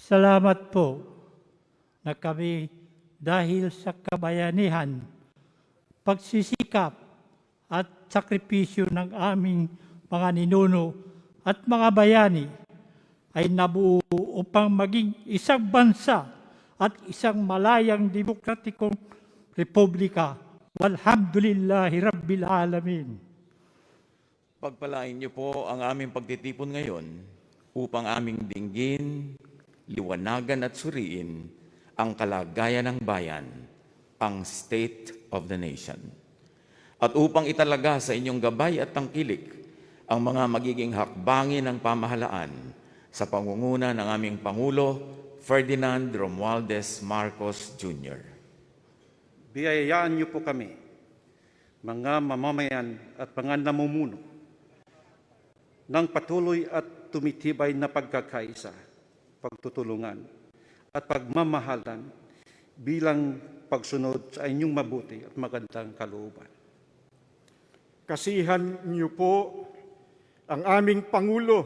Salamat po na kami dahil sa kabayanihan, pagsisikap at sakripisyo ng aming mga ninuno at mga bayani ay nabuo upang maging isang bansa at isang malayang demokratikong republika. Walhamdulillahi Rabbil Alamin. Pagpalain niyo po ang aming pagtitipon ngayon upang aming dinggin, liwanagan at suriin ang kalagayan ng bayan, ang state of the nation. At upang italaga sa inyong gabay at tangkilik ang mga magiging hakbangin ng pamahalaan sa pangunguna ng aming Pangulo, Ferdinand Romualdez Marcos Jr. Biyayaan niyo po kami, mga mamamayan at mga namumuno, ng patuloy at tumitibay na pagkakaisa, pagtutulungan at pagmamahalan bilang pagsunod sa inyong mabuti at magandang kalooban. Kasihan niyo po ang aming Pangulo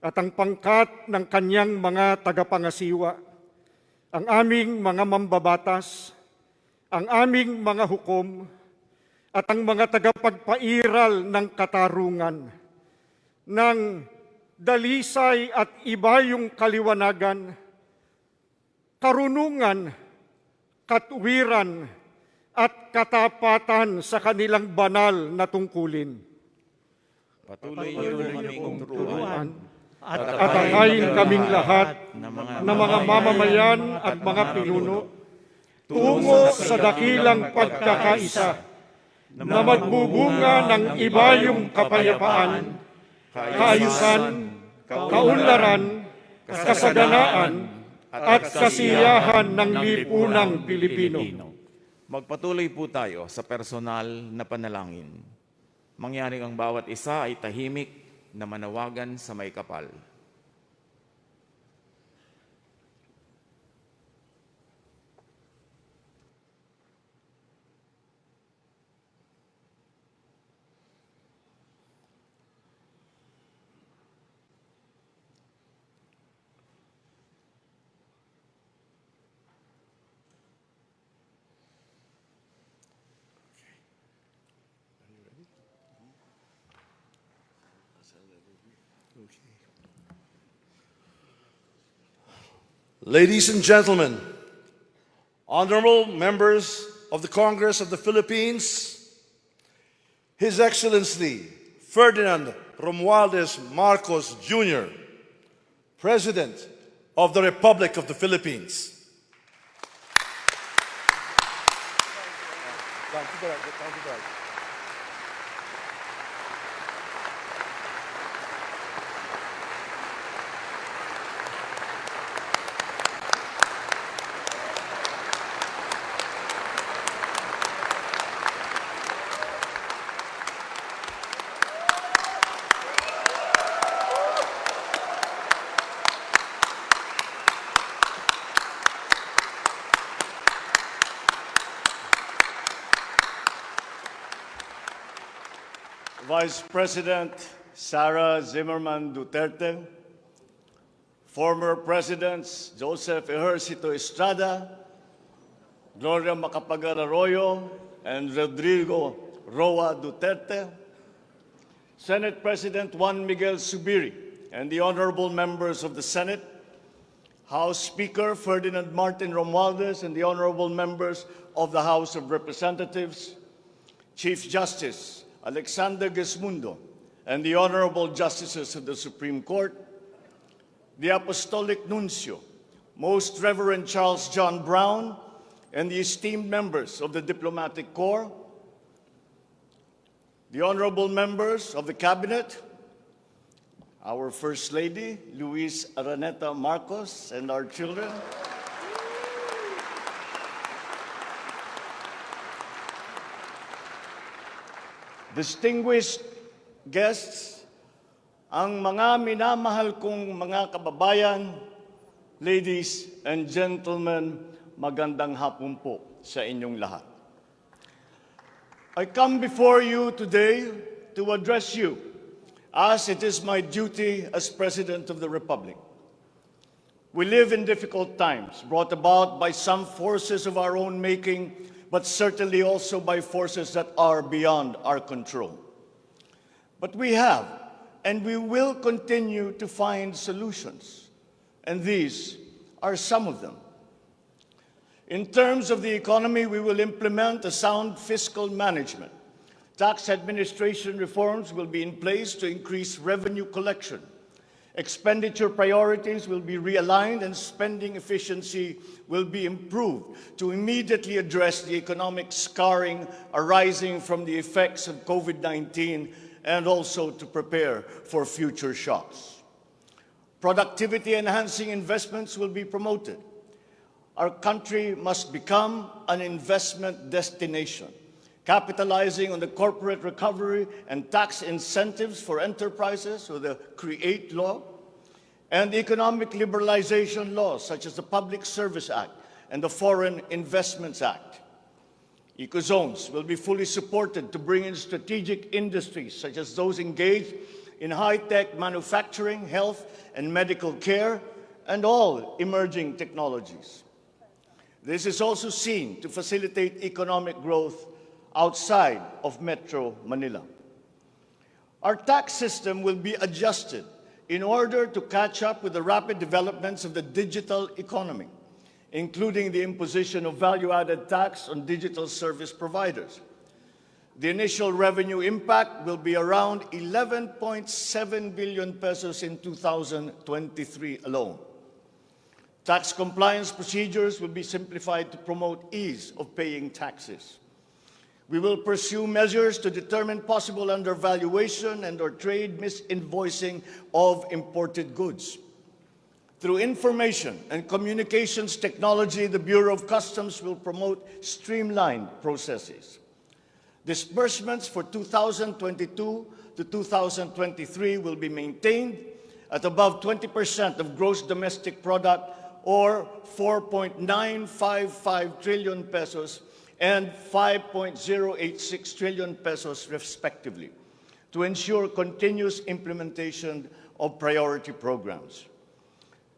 at ang pangkat ng kanyang mga tagapangasiwa, ang aming mga mambabatas, ang aming mga hukom, at ang mga tagapagpairal ng katarungan, ng dalisay at ibayong kaliwanagan, karunungan, katuwiran, at katapatan sa kanilang banal na tungkulin. Patuloy niyo kaming turuan at atahayin kaming lahat na mga mamamayan at mga pinuno tungo sa dakilang pagkakaisa na magbubunga ng ibayong kapayapaan, kaayusan, kaunlaran, kasaganaan, at kasiyahan ng lipunang Pilipino. Magpatuloy po tayo sa personal na panalangin. Mangyaring ang bawat isa ay tahimik na manawagan sa may kapal. Ladies and gentlemen, honorable members of the Congress of the Philippines, His Excellency Ferdinand Romualdez Marcos Jr., President of the Republic of the Philippines. Vice President Sara Zimmerman Duterte, former Presidents Joseph Ejercito Estrada, Gloria Macapagal-Arroyo, and Rodrigo Roa Duterte, Senate President Juan Miguel Zubiri, and the honorable members of the Senate, House Speaker Ferdinand Martin Romualdez, and the honorable members of the House of Representatives, Chief Justice Alexander Gesmundo, and the Honorable Justices of the Supreme Court, the Apostolic Nuncio, Most Reverend Charles John Brown, and the esteemed members of the Diplomatic Corps, the honorable members of the Cabinet, our First Lady, Luis Araneta Marcos, and our children, distinguished guests, ang mga minamahal kong mga kababayan, ladies and gentlemen, magandang hapon po sa inyong lahat. I come before you today to address you as it is my duty as President of the Republic. We live in difficult times, brought about by some forces of our own making, but certainly also by forces that are beyond our control. But we have, and we will continue to find solutions, and these are some of them. In terms of the economy, we will implement a sound fiscal management. Tax administration reforms will be in place to increase revenue collection. Expenditure priorities will be realigned and spending efficiency will be improved to immediately address the economic scarring arising from the effects of COVID-19 and also to prepare for future shocks. Productivity-enhancing investments will be promoted. Our country must become an investment destination, capitalizing on the corporate recovery and tax incentives for enterprises with the CREATE law and economic liberalization laws such as the Public Service Act and the Foreign Investments Act. Ecozones will be fully supported to bring in strategic industries such as those engaged in high-tech manufacturing, health and medical care, and all emerging technologies. This is also seen to facilitate economic growth outside of Metro Manila. Our tax system will be adjusted in order to catch up with the rapid developments of the digital economy, including the imposition of value-added tax on digital service providers. The initial revenue impact will be around 11.7 billion pesos in 2023 alone. Tax compliance procedures will be simplified to promote ease of paying taxes. We will pursue measures to determine possible undervaluation and/or trade misinvoicing of imported goods. Through information and communications technology, the Bureau of Customs will promote streamlined processes. Disbursements for 2022 to 2023 will be maintained at above 20% of gross domestic product or 4.955 trillion pesos and 5.086 trillion pesos respectively to ensure continuous implementation of priority programs.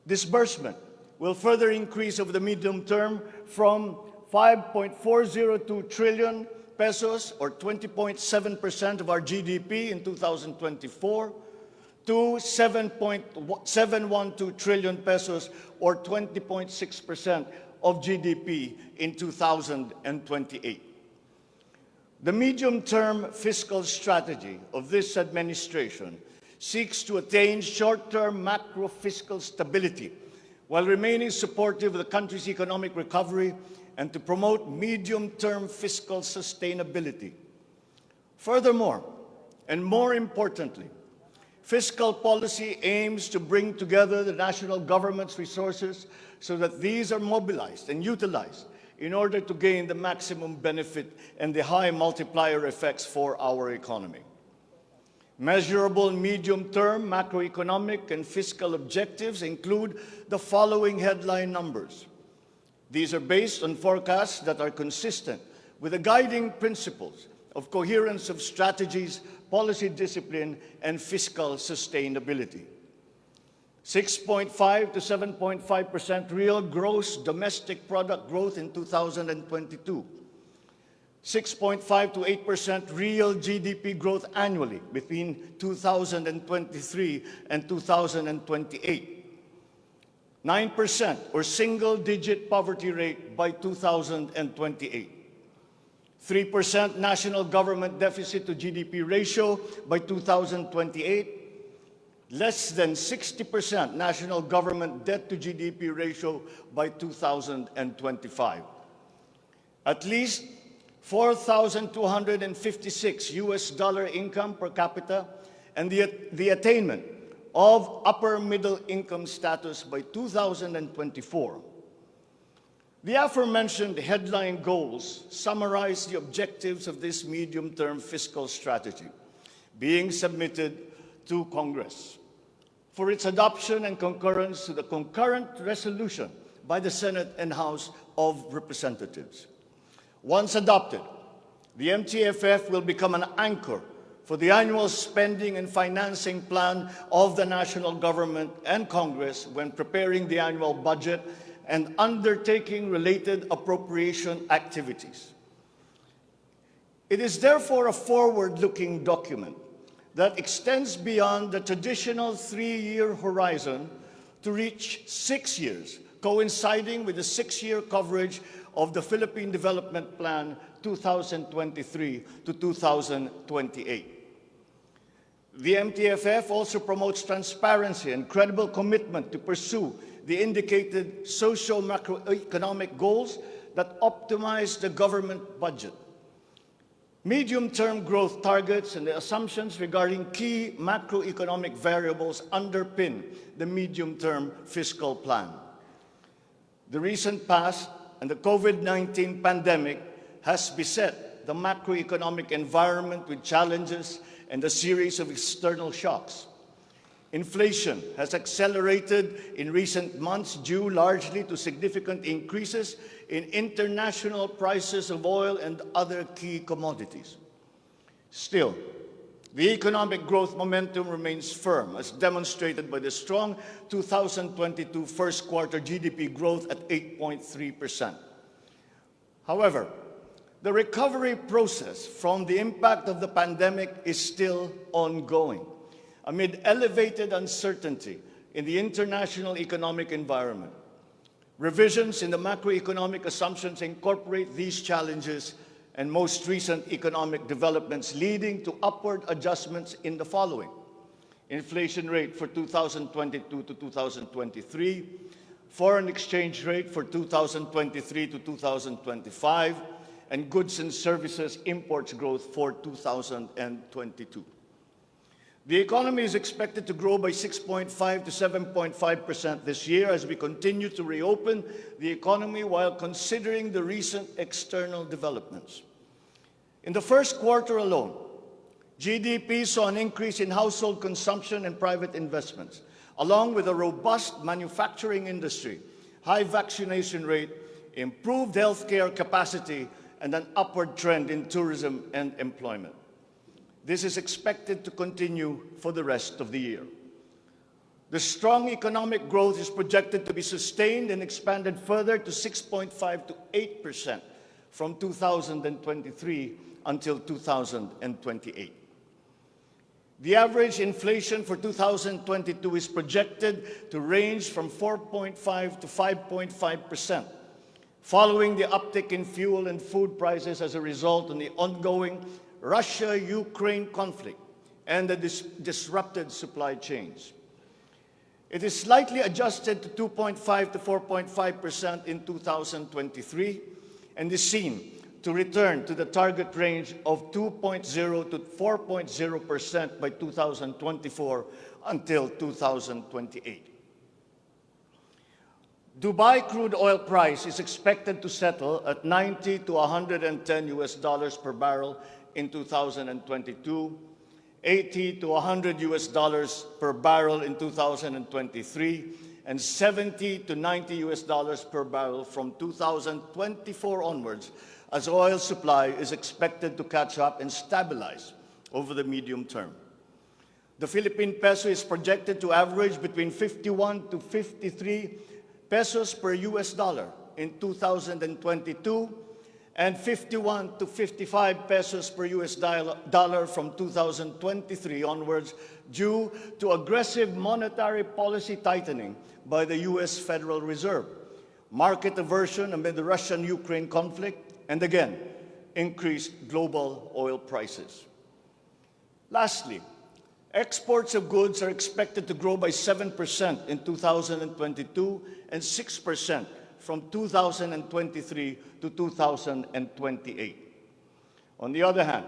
Disbursement will further increase over the medium term from 5.402 trillion pesos or 20.7% of our GDP in 2024 to 7.712 trillion pesos or 20.6% of GDP in 2028. The medium-term fiscal strategy of this administration seeks to attain short-term macro-fiscal stability while remaining supportive of the country's economic recovery and to promote medium-term fiscal sustainability. Furthermore, and more importantly, fiscal policy aims to bring together the national government's resources so that these are mobilized and utilized in order to gain the maximum benefit and the high multiplier effects for our economy. Measurable medium-term macroeconomic and fiscal objectives include the following headline numbers. These are based on forecasts that are consistent with the guiding principles of coherence of strategies, policy discipline, and fiscal sustainability. 6.5 to 7.5% real gross domestic product growth in 2022. 6.5 to 8% real GDP growth annually between 2023 and 2028. 9% or single-digit poverty rate by 2028. 3% national government deficit to GDP ratio by 2028. Less than 60% national government debt to GDP ratio by 2025. At least $4,256 income per capita and the attainment of upper middle income status by 2024. The aforementioned headline goals summarize the objectives of this medium-term fiscal strategy being submitted to Congress for its adoption and concurrence to the concurrent resolution by the Senate and House of Representatives. Once adopted, the MTFF will become an anchor for the annual spending and financing plan of the national government and Congress when preparing the annual budget and undertaking related appropriation activities. It is therefore a forward-looking document that extends beyond the traditional 3-year horizon to reach 6 years, coinciding with the 6-year coverage of the Philippine Development Plan 2023 to 2028. The MTFF also promotes transparency and credible commitment to pursue the indicated social macroeconomic goals that optimize the government budget. Medium-term growth targets and the assumptions regarding key macroeconomic variables underpin the medium-term fiscal plan. The recent past and the COVID-19 pandemic has beset the macroeconomic environment with challenges and a series of external shocks. Inflation has accelerated in recent months due largely to significant increases in international prices of oil and other key commodities. Still, the economic growth momentum remains firm, as demonstrated by the strong 2022 first quarter GDP growth at 8.3%. However, the recovery process from the impact of the pandemic is still ongoing, amid elevated uncertainty in the international economic environment. Revisions in the macroeconomic assumptions incorporate these challenges and most recent economic developments, leading to upward adjustments in the following: inflation rate for 2022 to 2023, foreign exchange rate for 2023 to 2025, and goods and services imports growth for 2022. The economy is expected to grow by 6.5 to 7.5% this year as we continue to reopen the economy while considering the recent external developments. In the first quarter alone, GDP saw an increase in household consumption and private investments, along with a robust manufacturing industry, high vaccination rate, improved healthcare capacity, and an upward trend in tourism and employment. This is expected to continue for the rest of the year. The strong economic growth is projected to be sustained and expanded further to 6.5 to 8% from 2023 until 2028. The average inflation for 2022 is projected to range from 4.5 to 5.5%, following the uptick in fuel and food prices as a result of the ongoing Russia-Ukraine conflict and the disrupted supply chains. It is slightly adjusted to 2.5 to 4.5% in 2023 and is seen to return to the target range of 2.0 to 4.0% by 2024 until 2028. Dubai crude oil price is expected to settle at 90 to 110 US dollars per barrel in 2022, 80 to 100 US dollars per barrel in 2023, and 70 to 90 US dollars per barrel from 2024 onwards, as oil supply is expected to catch up and stabilize over the medium term. The Philippine peso is projected to average between 51 to 53 pesos per US dollar in 2022, and 51 to 55 pesos per US dollar from 2023 onwards, due to aggressive monetary policy tightening by the US Federal Reserve, market aversion amid the Russian-Ukraine conflict, and again, increased global oil prices. Lastly, exports of goods are expected to grow by 7% in 2022 and 6% from 2023 to 2028. On the other hand,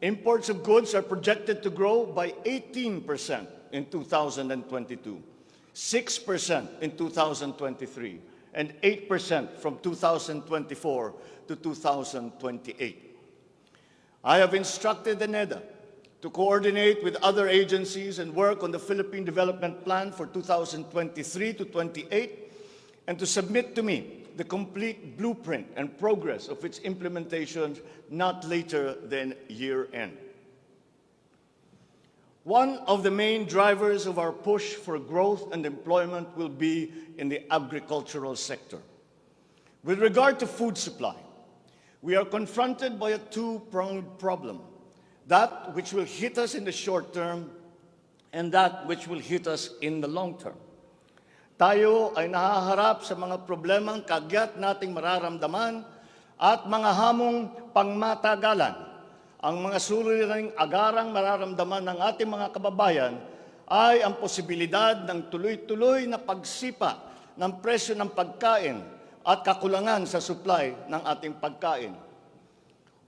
imports of goods are projected to grow by 18% in 2022, 6% in 2023, and 8% from 2024 to 2028. I have instructed the NEDA to coordinate with other agencies and work on the Philippine Development Plan for 2023 to 28, and to submit to me the complete blueprint and progress of its implementation not later than year-end. One of the main drivers of our push for growth and employment will be in the agricultural sector. With regard to food supply, we are confronted by a two-pronged problem, that which will hit us in the short term and that which will hit us in the long term. Tayo ay nahaharap sa mga problemang kagyat nating mararamdaman at mga hamong pangmatagalan. Ang mga suliraning agarang mararamdaman ng ating mga kababayan ay ang posibilidad ng tuloy-tuloy na pagsipa ng presyo ng pagkain at kakulangan sa supply ng ating pagkain.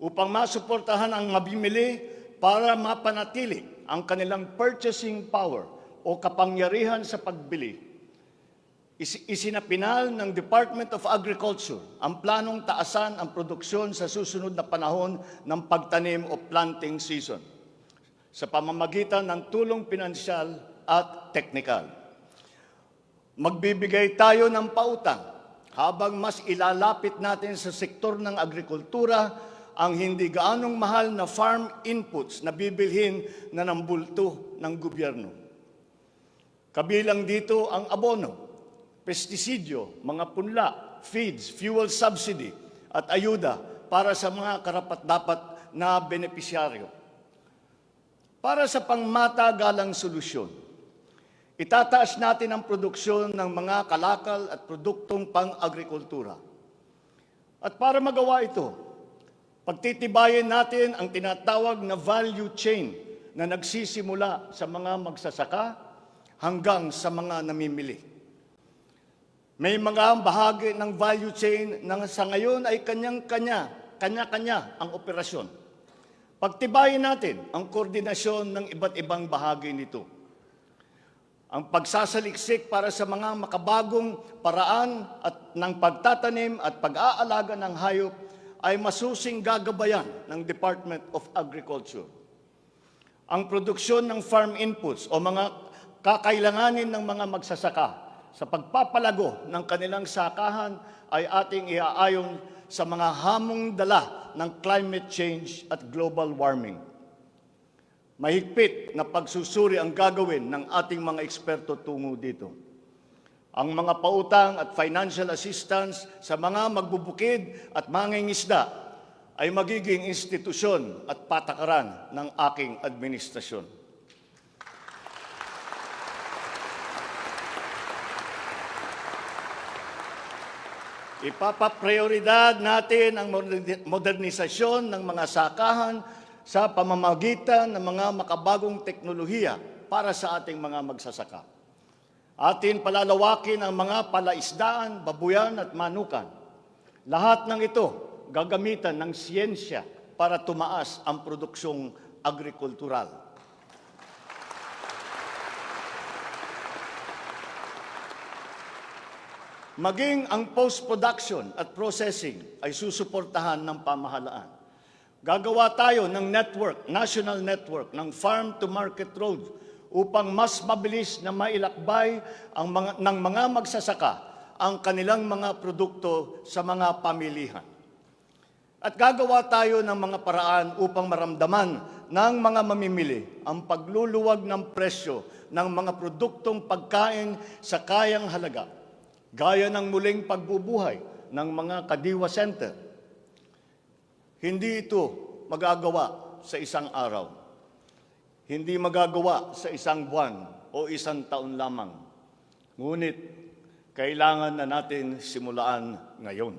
Upang masuportahan ang mabimili para mapanatili ang kanilang purchasing power o kapangyarihan sa pagbili, isinapinal ng Department of Agriculture ang planong taasan ang produksyon sa susunod na panahon ng pagtanim o planting season sa pamamagitan ng tulong pinansyal at teknikal. Magbibigay tayo ng pautang habang mas ilalapit natin sa sektor ng agrikultura ang hindi gaanong mahal na farm inputs na bibilhin na ng bulto ng gobyerno. Kabilang dito ang abono, pestisidyo, mga punla, feeds, fuel subsidy at ayuda para sa mga karapat-dapat na benepisyaryo. Para sa pangmatagalang solusyon, itataas natin ang produksyon ng mga kalakal at produktong pang-agrikultura. At para magawa ito, pagtitibayin natin ang tinatawag na value chain na nagsisimula sa mga magsasaka hanggang sa mga namimili. May mga bahagi ng value chain na sa ngayon ay kanya-kanya ang operasyon. Pagtibayin natin ang koordinasyon ng iba't ibang bahagi nito. Ang pagsasaliksik para sa mga makabagong paraan at ng pagtatanim at pag-aalaga ng hayop ay masusing gagabayan ng Department of Agriculture. Ang produksyon ng farm inputs o mga kakailanganin ng mga magsasaka sa pagpapalago ng kanilang sakahan ay ating iaayon sa mga hamong dala ng climate change at global warming. Mahigpit na pagsusuri ang gagawin ng ating mga eksperto tungo dito. Ang mga pautang at financial assistance sa mga magbubukid at mangingisda ay magiging institusyon at patakaran ng aking administrasyon. Ipapaprioridad natin ang modernisasyon ng mga sakahan sa pamamagitan ng mga makabagong teknolohiya para sa ating mga magsasaka. Atin palalawakin ang mga palaisdaan, babuyan at manukan. Lahat ng ito gagamitan ng siyensya para tumaas ang produksyong agrikultural. Maging ang post-production at processing ay susuportahan ng pamahalaan. Gagawa tayo ng national network ng farm-to-market road upang mas mabilis na mailakbay ng mga magsasaka ang kanilang mga produkto sa mga pamilihan. At gagawa tayo ng mga paraan upang maramdaman ng mga mamimili ang pagluluwag ng presyo ng mga produktong pagkain sa kayang halaga, gaya ng muling pagbubuhay ng mga Kadiwa Center. Hindi ito magagawa sa isang araw. Hindi magagawa sa isang buwan o isang taon lamang. Ngunit, kailangan na natin simulaan ngayon.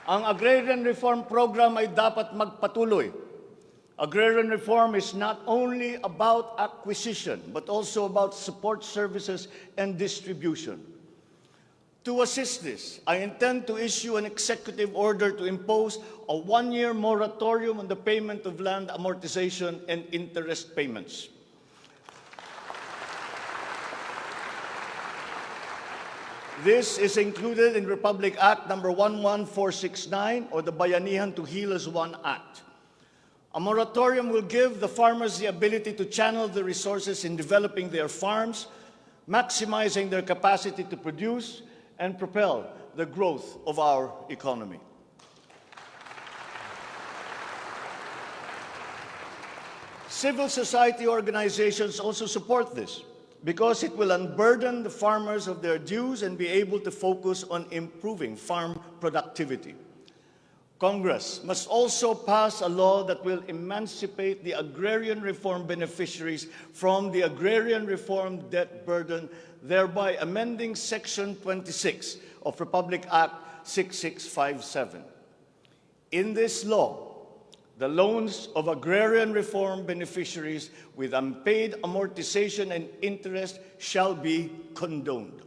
Ang Agrarian Reform Program ay dapat magpatuloy. Agrarian reform is not only about acquisition, but also about support services and distribution. To assist this, I intend to issue an executive order to impose a one-year moratorium on the payment of land amortization and interest payments. This is included in Republic Act number 11469 or the Bayanihan to Heal as One Act. A moratorium will give the farmers the ability to channel the resources in developing their farms, maximizing their capacity to produce, and propel the growth of our economy. Civil society organizations also support this because it will unburden the farmers of their dues and be able to focus on improving farm productivity. Congress must also pass a law that will emancipate the agrarian reform beneficiaries from the agrarian reform debt burden, thereby amending Section 26 of Republic Act 6657. In this law, the loans of agrarian reform beneficiaries with unpaid amortization and interest shall be condoned.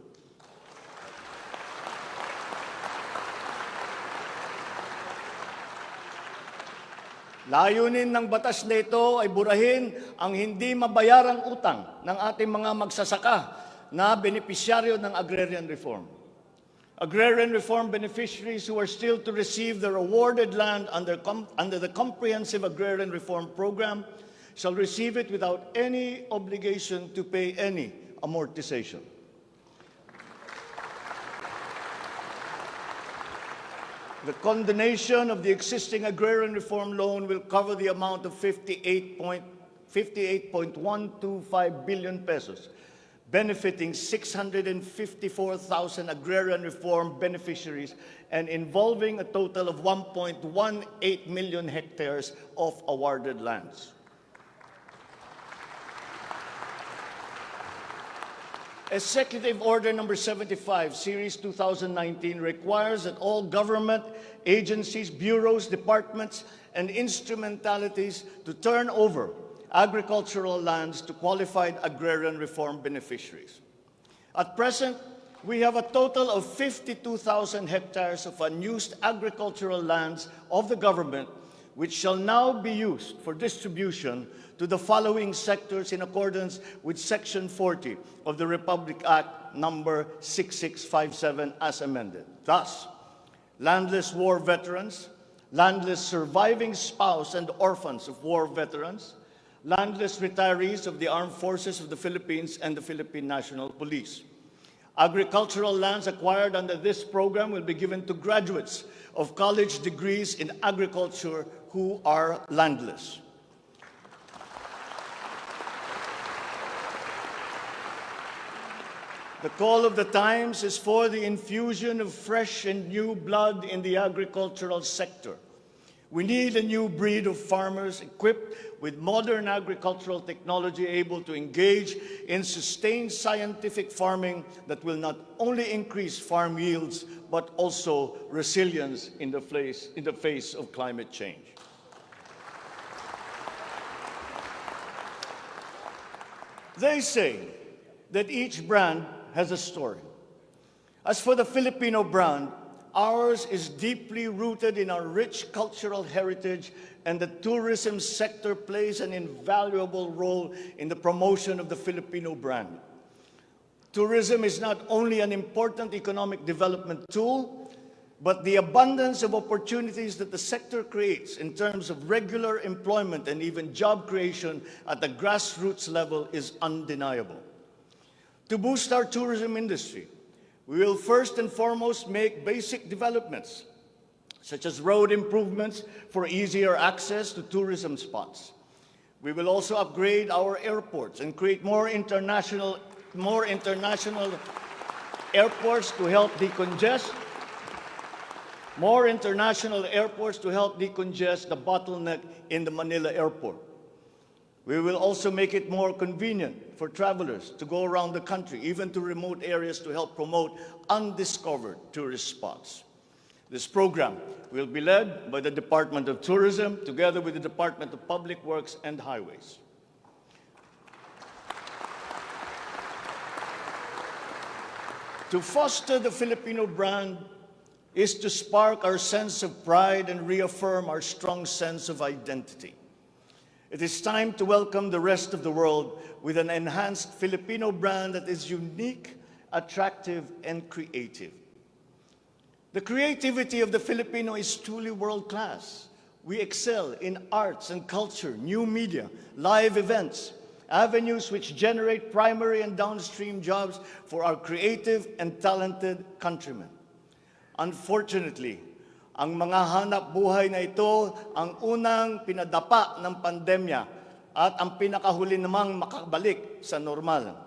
Layunin ng batas na ito ay burahin ang hindi mabayarang utang ng ating mga magsasaka na benepisyaryo ng agrarian reform. Agrarian reform beneficiaries who are still to receive their awarded land under the Comprehensive Agrarian Reform Program shall receive it without any obligation to pay any amortization. The condonation of the existing agrarian reform loan will cover the amount of 58.125 billion pesos, benefiting 654,000 agrarian reform beneficiaries and involving a total of 1.18 million hectares of awarded lands. Executive Order Number 75, Series 2019, requires that all government agencies, bureaus, departments, and instrumentalities to turn over agricultural lands to qualified agrarian reform beneficiaries. At present, we have a total of 52,000 hectares of unused agricultural lands of the government, which shall now be used for distribution to the following sectors in accordance with Section 40 of the Republic Act number 6657 as amended. Thus, landless war veterans, landless surviving spouse and orphans of war veterans, landless retirees of the Armed Forces of the Philippines and the Philippine National Police. Agricultural lands acquired under this program will be given to graduates of college degrees in agriculture who are landless. The call of the times is for the infusion of fresh and new blood in the agricultural sector. We need a new breed of farmers equipped with modern agricultural technology able to engage in sustained scientific farming that will not only increase farm yields, but also resilience in the face of climate change. They say that each brand has a story. As for the Filipino brand, ours is deeply rooted in our rich cultural heritage, and the tourism sector plays an invaluable role in the promotion of the Filipino brand. Tourism is not only an important economic development tool, but the abundance of opportunities that the sector creates in terms of regular employment and even job creation at the grassroots level is undeniable. To boost our tourism industry, we will first and foremost make basic developments, such as road improvements for easier access to tourism spots. We will also upgrade our airports and create more international airports to help decongest the bottleneck in the Manila airport. We will also make it more convenient for travelers to go around the country, even to remote areas, to help promote undiscovered tourist spots. This program will be led by the Department of Tourism together with the Department of Public Works and Highways. To foster the Filipino brand is to spark our sense of pride and reaffirm our strong sense of identity. It is time to welcome the rest of the world with an enhanced Filipino brand that is unique, attractive, and creative. The creativity of the Filipino is truly world-class. We excel in arts and culture, new media, live events, avenues which generate primary and downstream jobs for our creative and talented countrymen. Unfortunately, ang mga hanap buhay na ito ang unang pinadapa ng pandemya at ang pinakahuli namang makabalik sa normal.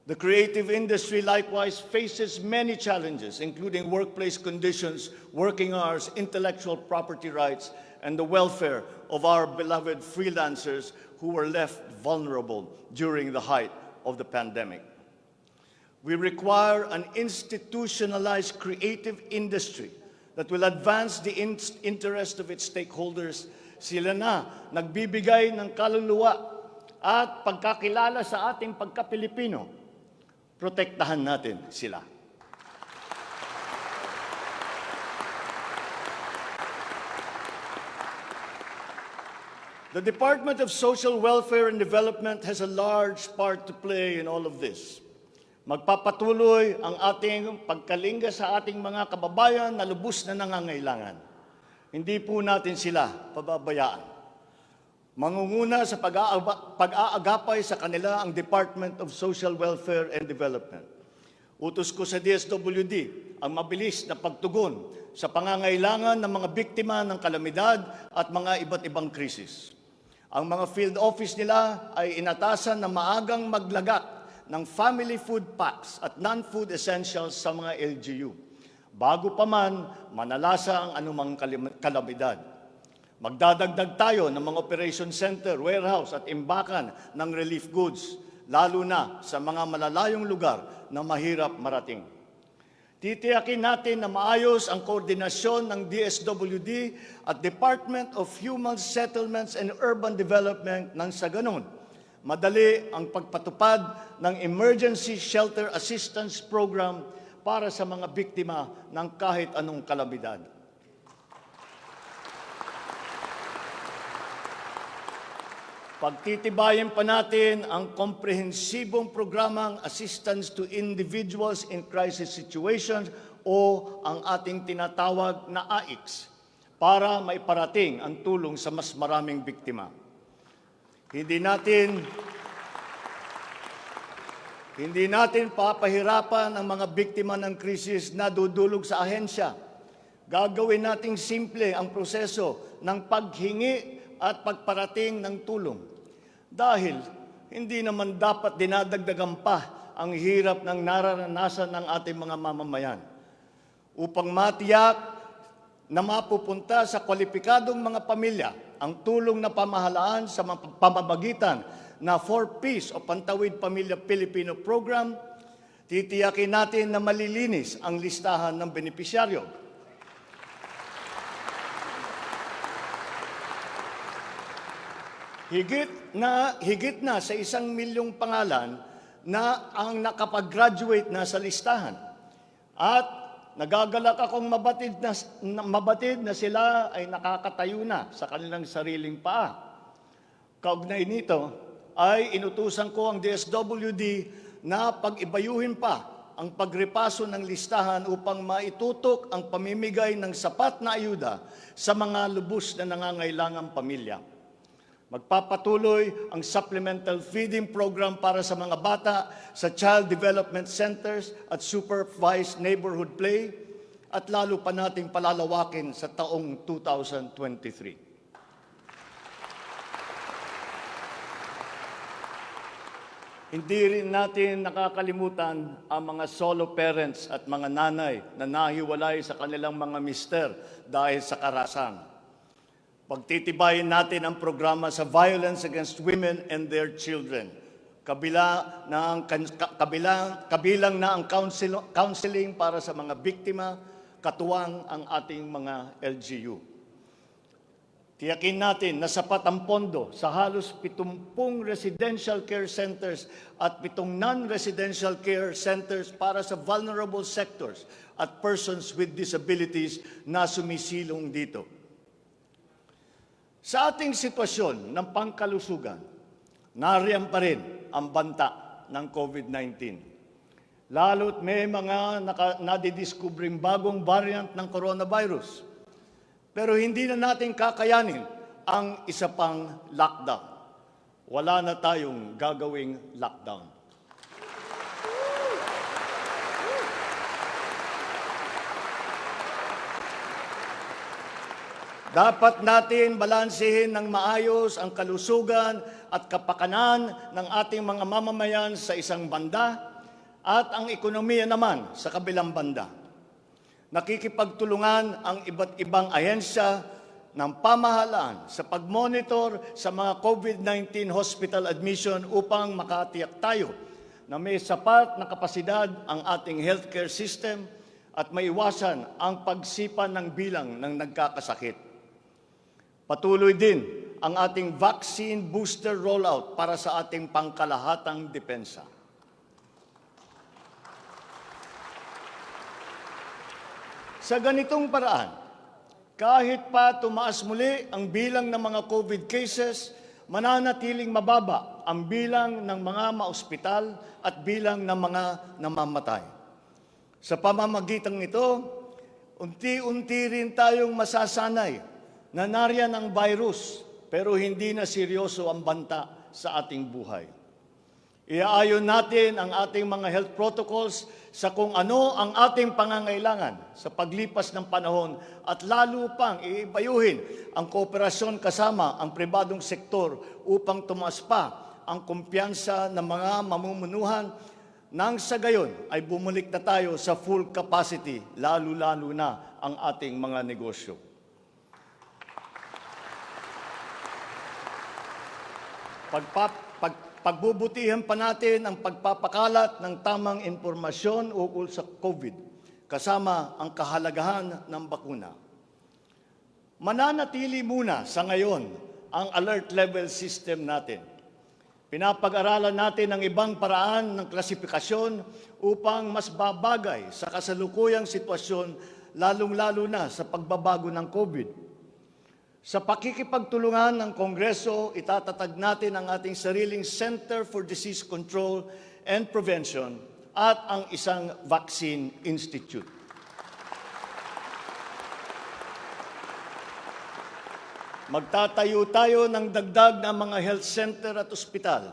The creative industry likewise faces many challenges, including workplace conditions, working hours, intellectual property rights, and the welfare of our beloved freelancers who were left vulnerable during the height of the pandemic. We require an institutionalized creative industry that will advance the interest of its stakeholders. Sila na nagbibigay ng kaluluwa at pagkakilala sa ating pagka-Pilipino. Protektahan natin sila. The Department of Social Welfare and Development has a large part to play in all of this. Magpapatuloy ang ating pagkalinga sa ating mga kababayan na lubos na nangangailangan. Hindi po natin sila pababayaan. Mangunguna sa pag-aagapay sa kanila ang Department of Social Welfare and Development. Utos ko sa DSWD ang mabilis na pagtugon sa pangangailangan ng mga biktima ng kalamidad at mga iba't ibang krisis. Ang mga field office nila ay inatasan na maagang maglagak ng family food packs at non-food essentials sa mga LGU, bago pa man manalasa ang anumang kalamidad. Magdadagdag tayo ng mga operation center, warehouse at imbakan ng relief goods, lalo na sa mga malalayong lugar na mahirap marating. Titiyakin natin na maayos ang koordinasyon ng DSWD at Department of Human Settlements and Urban Development nang sa ganon, madali ang pagpatupad ng Emergency Shelter Assistance Program para sa mga biktima ng kahit anong kalamidad. Pagtitibayin pa natin ang komprehensibong programang Assistance to Individuals in Crisis Situations o ang ating tinatawag na AICS para maiparating ang tulong sa mas maraming biktima. Hindi natin papahirapan ang mga biktima ng krisis na dudulog sa ahensya. Gagawin nating simple ang proseso ng paghingi at pagparating ng tulong. Dahil hindi naman dapat dinadagdagan pa ang hirap ng nararanasan ng ating mga mamamayan. Upang matiyak na mapupunta sa kwalipikadong mga pamilya ang tulong na pamahalaan sa pamamagitan na 4Ps o Pantawid Pamilya Pilipino Program, titiyakin natin na malilinis ang listahan ng benepisyaryo. Higit na sa 1 milyong pangalan na ang nakapag-graduate na sa listahan. At nagagalak akong mabatid na sila ay nakakatayo na sa kanilang sariling paa. Kaugnay nito ay inutusan ko ang DSWD na pag-ibayuhin pa ang pagrepaso ng listahan upang maitutok ang pamimigay ng sapat na ayuda sa mga lubos na nangangailangang pamilya. Magpapatuloy ang supplemental feeding program para sa mga bata sa child development centers at supervised neighborhood play at lalo pa nating palalawakin sa taong 2023. Hindi rin natin nakakalimutan ang mga solo parents at mga nanay na nahiwalay sa kanilang mga mister dahil sa karahasan. Pagtitibayin natin ang programa sa violence against women and their children. Kabilang na ang counseling para sa mga biktima, katuwang ang ating mga LGU. Tiyakin natin na sapat ang pondo sa halos 70 residential care centers at 7 non-residential care centers para sa vulnerable sectors at persons with disabilities na sumisilong dito. Sa ating sitwasyon ng pangkalusugan, nariyan pa rin ang banta ng COVID-19. Lalo't may mga nadidiskubring bagong variant ng coronavirus. Pero hindi na natin kakayanin ang isa pang lockdown. Wala na tayong gagawing lockdown. Dapat natin balansehin ng maayos ang kalusugan at kapakanan ng ating mga mamamayan sa isang banda at ang ekonomiya naman sa kabilang banda. Nakikipagtulungan ang iba't ibang ahensya ng pamahalaan sa pag-monitor sa mga COVID-19 hospital admission upang makatiyak tayo na may sapat na kapasidad ang ating healthcare system at maiwasan ang pagsipa ng bilang ng nagkakasakit. Patuloy din ang ating vaccine booster rollout para sa ating pangkalahatang depensa. Sa ganitong paraan, kahit pa tumaas muli ang bilang ng mga COVID cases, mananatiling mababa ang bilang ng mga maospital at bilang ng mga namamatay. Sa pamamagitan nito, unti-unti rin tayong masasanay na nariyan ang virus pero hindi na seryoso ang banta sa ating buhay. Iaayon natin ang ating mga health protocols sa kung ano ang ating pangangailangan sa paglipas ng panahon at lalo pang iibayuhin ang kooperasyon kasama ang pribadong sektor upang tumaas pa ang kumpiyansa ng mga mamumunuhan nang sa gayon ay bumalik na tayo sa full capacity, lalo-lalo na ang ating mga negosyo. Pagbubutihan pa natin ang pagpapakalat ng tamang impormasyon ukol sa COVID, kasama ang kahalagahan ng bakuna. Mananatili muna sa ngayon ang alert level system natin. Pinapag-aralan natin ang ibang paraan ng klasifikasyon upang mas babagay sa kasalukuyang sitwasyon, lalong-lalo na sa pagbabago ng COVID. Sa pakikipagtulungan ng Kongreso, itatatag natin ang ating sariling Center for Disease Control and Prevention at ang isang Vaccine Institute. Magtatayo tayo ng dagdag na mga health center at ospital.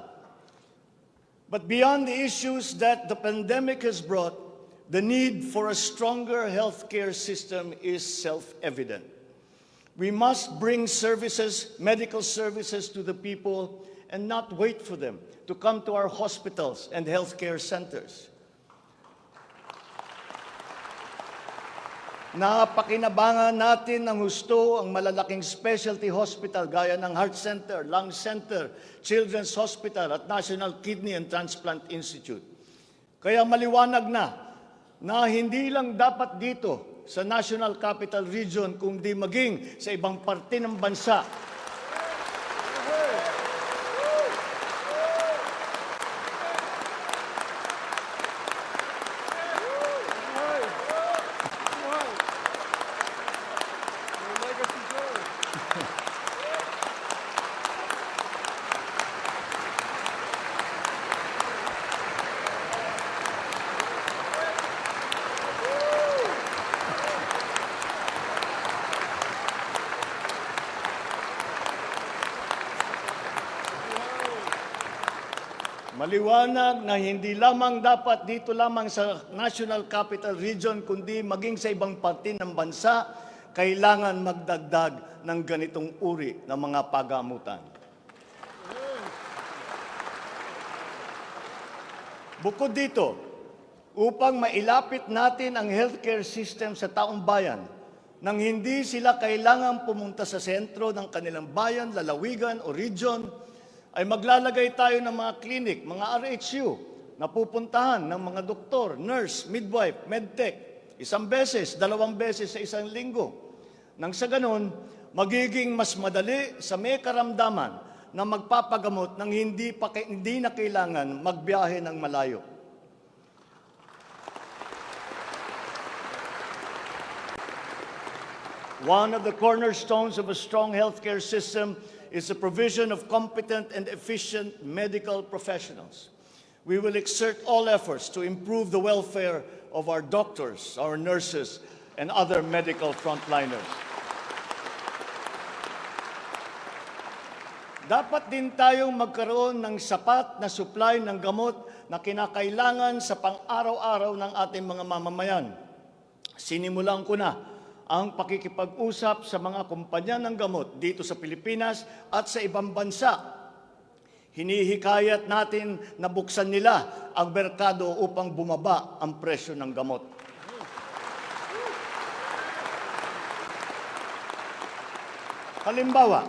But beyond the issues that the pandemic has brought, the need for a stronger healthcare system is self-evident. We must bring services, medical services to the people and not wait for them to come to our hospitals and healthcare centers. Napakinabangan natin ng husto ang malalaking specialty hospital gaya ng Heart Center, Lung Center, Children's Hospital at National Kidney and Transplant Institute. Kaya maliwanag na hindi lang dapat dito sa National Capital Region kundi maging sa ibang parte ng bansa. Maliwanag na hindi lamang dapat dito lamang sa National Capital Region, kundi maging sa ibang parte ng bansa, kailangan magdagdag ng ganitong uri ng mga pagamutan. Bukod dito, upang mailapit natin ang healthcare system sa taong bayan, nang hindi sila kailangan pumunta sa sentro ng kanilang bayan, lalawigan o region, ay maglalagay tayo ng mga clinic, mga RHU, na pupuntahan ng mga doktor, nurse, midwife, medtech, 1 beses, 2 beses sa isang linggo. Nang sa ganon, magiging mas madali sa may karamdaman na magpapagamot nang hindi na kailangan magbiyahe ng malayo. One of the cornerstones of a strong healthcare system is the provision of competent and efficient medical professionals. We will exert all efforts to improve the welfare of our doctors, our nurses, and other medical frontliners. Dapat din tayong magkaroon ng sapat na supply ng gamot na kinakailangan sa pang-araw-araw ng ating mga mamamayan. Sinimulan ko na ang pakikipag-usap sa mga kumpanya ng gamot dito sa Pilipinas at sa ibang bansa. Hinihikayat natin na buksan nila ang merkado upang bumaba ang presyo ng gamot. Halimbawa,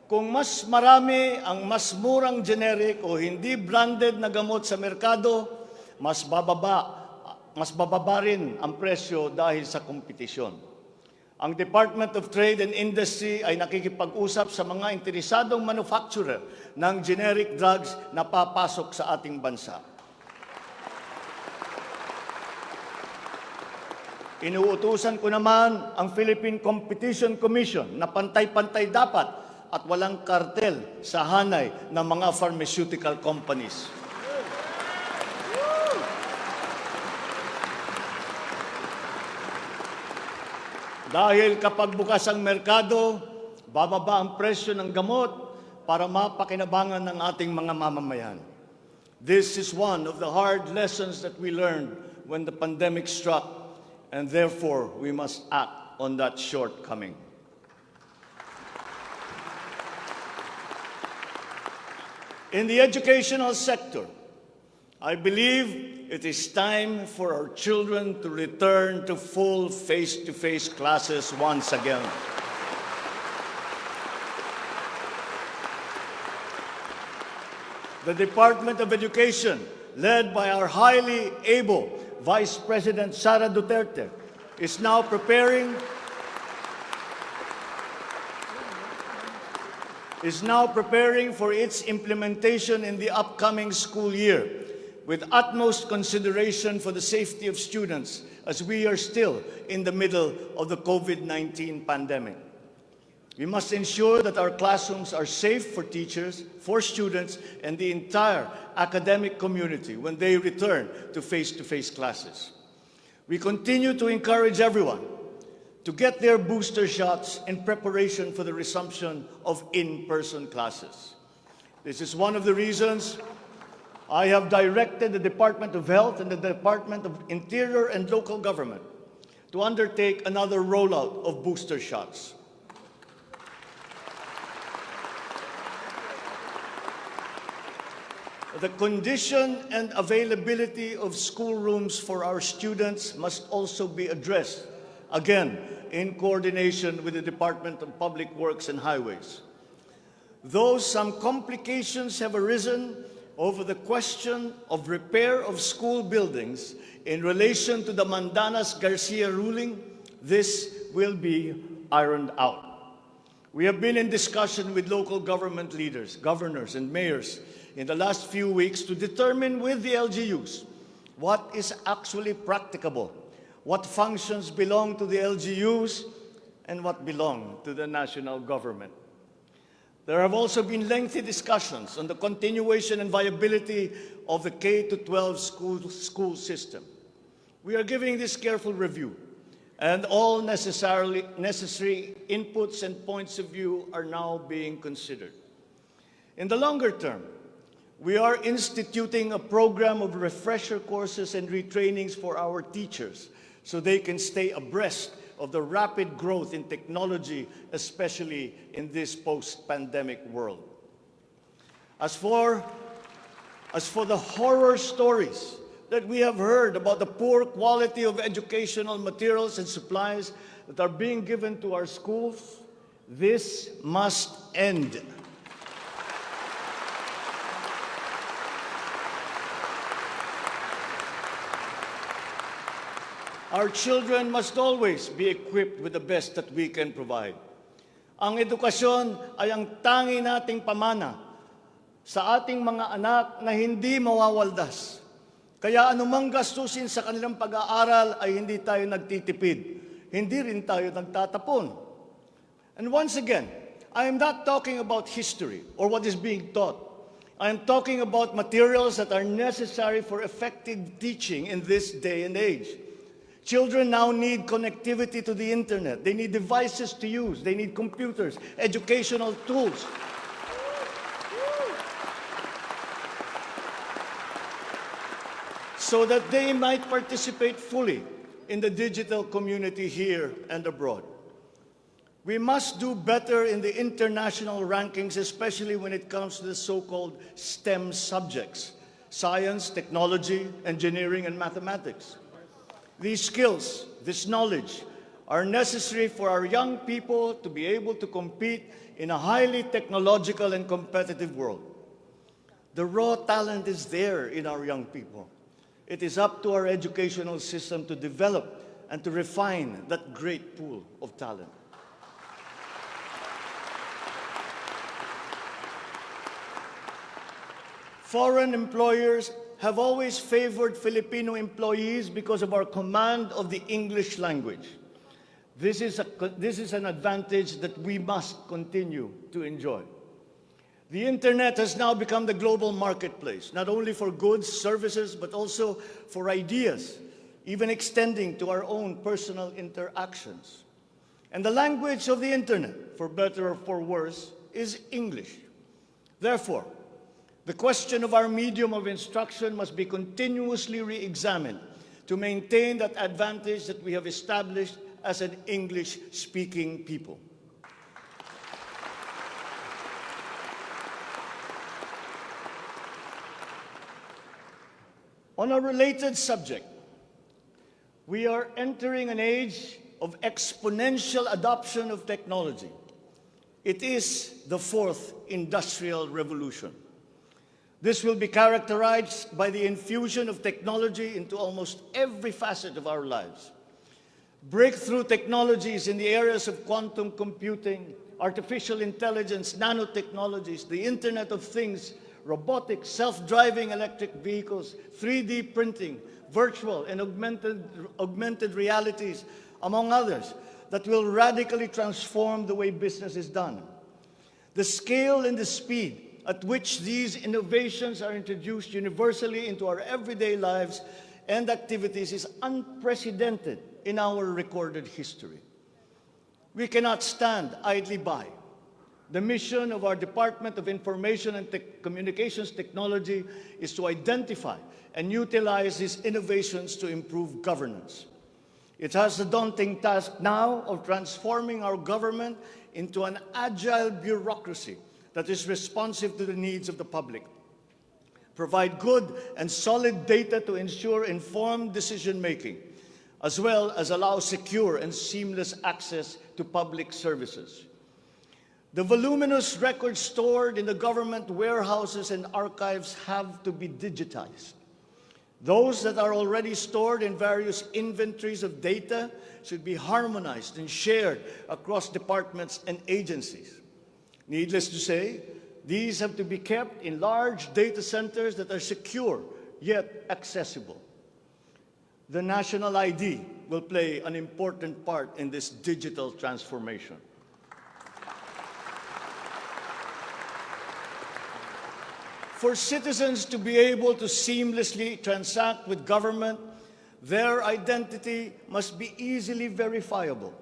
kung mas marami ang mas murang generic o hindi branded na gamot sa merkado, mas bababa rin ang presyo dahil sa kompetisyon. Ang Department of Trade and Industry ay nakikipag-usap sa mga interesadong manufacturer ng generic drugs na papasok sa ating bansa. Inuutusan ko naman ang Philippine Competition Commission na pantay-pantay dapat at walang kartel sa hanay ng mga pharmaceutical companies. Dahil kapag bukas ang merkado, bababa ang presyo ng gamot para mapakinabangan ng ating mga mamamayan. This is one of the hard lessons that we learned when the pandemic struck, and therefore we must act on that shortcoming. In the educational sector, I believe it is time for our children to return to full face-to-face classes once again. The Department of Education, led by our highly able Vice President Sara Duterte, is now preparing for its implementation in the upcoming school year, with utmost consideration for the safety of students as we are still in the middle of the COVID-19 pandemic. We must ensure that our classrooms are safe for teachers, for students, and the entire academic community when they return to face-to-face classes. We continue to encourage everyone to get their booster shots in preparation for the resumption of in-person classes. This is one of the reasons I have directed the Department of Health and the Department of Interior and Local Government to undertake another rollout of booster shots. The condition and availability of schoolrooms for our students must also be addressed, again, in coordination with the Department of Public Works and Highways. Though some complications have arisen over the question of repair of school buildings in relation to the Mandanas-Garcia ruling, this will be ironed out. We have been in discussion with local government leaders, governors, and mayors in the last few weeks to determine with the LGUs what is actually practicable, what functions belong to the LGUs, and what belong to the national government. There have also been lengthy discussions on the continuation and viability of the K-12 school system. We are giving this careful review, and all necessary inputs and points of view are now being considered. In the longer term, we are instituting a program of refresher courses and retrainings for our teachers so they can stay abreast of the rapid growth in technology, especially in this post-pandemic world. As for the horror stories that we have heard about the poor quality of educational materials and supplies that are being given to our schools, this must end. Our children must always be equipped with the best that we can provide. Ang edukasyon ay ang tangi nating pamana sa ating mga anak na hindi mawawaldas. Kaya anumang gastusin sa kanilang pag-aaral ay hindi tayo nagtitipid. Hindi rin tayo nagtatapon. And once again, I am not talking about history or what is being taught. I am talking about materials that are necessary for effective teaching in this day and age. Children now need connectivity to the internet. They need devices to use. They need computers, educational tools. So that they might participate fully in the digital community here and abroad. We must do better in the international rankings, especially when it comes to the so-called STEM subjects: science, technology, engineering, and mathematics. These skills, this knowledge, are necessary for our young people to be able to compete in a highly technological and competitive world. The raw talent is there in our young people. It is up to our educational system to develop and to refine that great pool of talent. Foreign employers have always favored Filipino employees because of our command of the English language. This is an advantage that we must continue to enjoy. The internet has now become the global marketplace, not only for goods, services, but also for ideas, even extending to our own personal interactions. And the language of the internet, for better or for worse, is English. Therefore, the question of our medium of instruction must be continuously re-examined to maintain that advantage that we have established as an English-speaking people. On a related subject, we are entering an age of exponential adoption of technology. It is the fourth industrial revolution. This will be characterized by the infusion of technology into almost every facet of our lives. Breakthrough technologies in the areas of quantum computing, artificial intelligence, nanotechnologies, the Internet of Things, robotics, self-driving electric vehicles, 3D printing, virtual and augmented realities, among others, that will radically transform the way business is done. The scale and the speed at which these innovations are introduced universally into our everyday lives and activities is unprecedented in our recorded history. We cannot stand idly by. The mission of our Department of Information and Communications Technology is to identify and utilize these innovations to improve governance. It has the daunting task now of transforming our government into an agile bureaucracy that is responsive to the needs of the public. Provide good and solid data to ensure informed decision-making, as well as allow secure and seamless access to public services. The voluminous records stored in the government warehouses and archives have to be digitized. Those that are already stored in various inventories of data should be harmonized and shared across departments and agencies. Needless to say, these have to be kept in large data centers that are secure yet accessible. The national ID will play an important part in this digital transformation. For citizens to be able to seamlessly transact with government, their identity must be easily verifiable.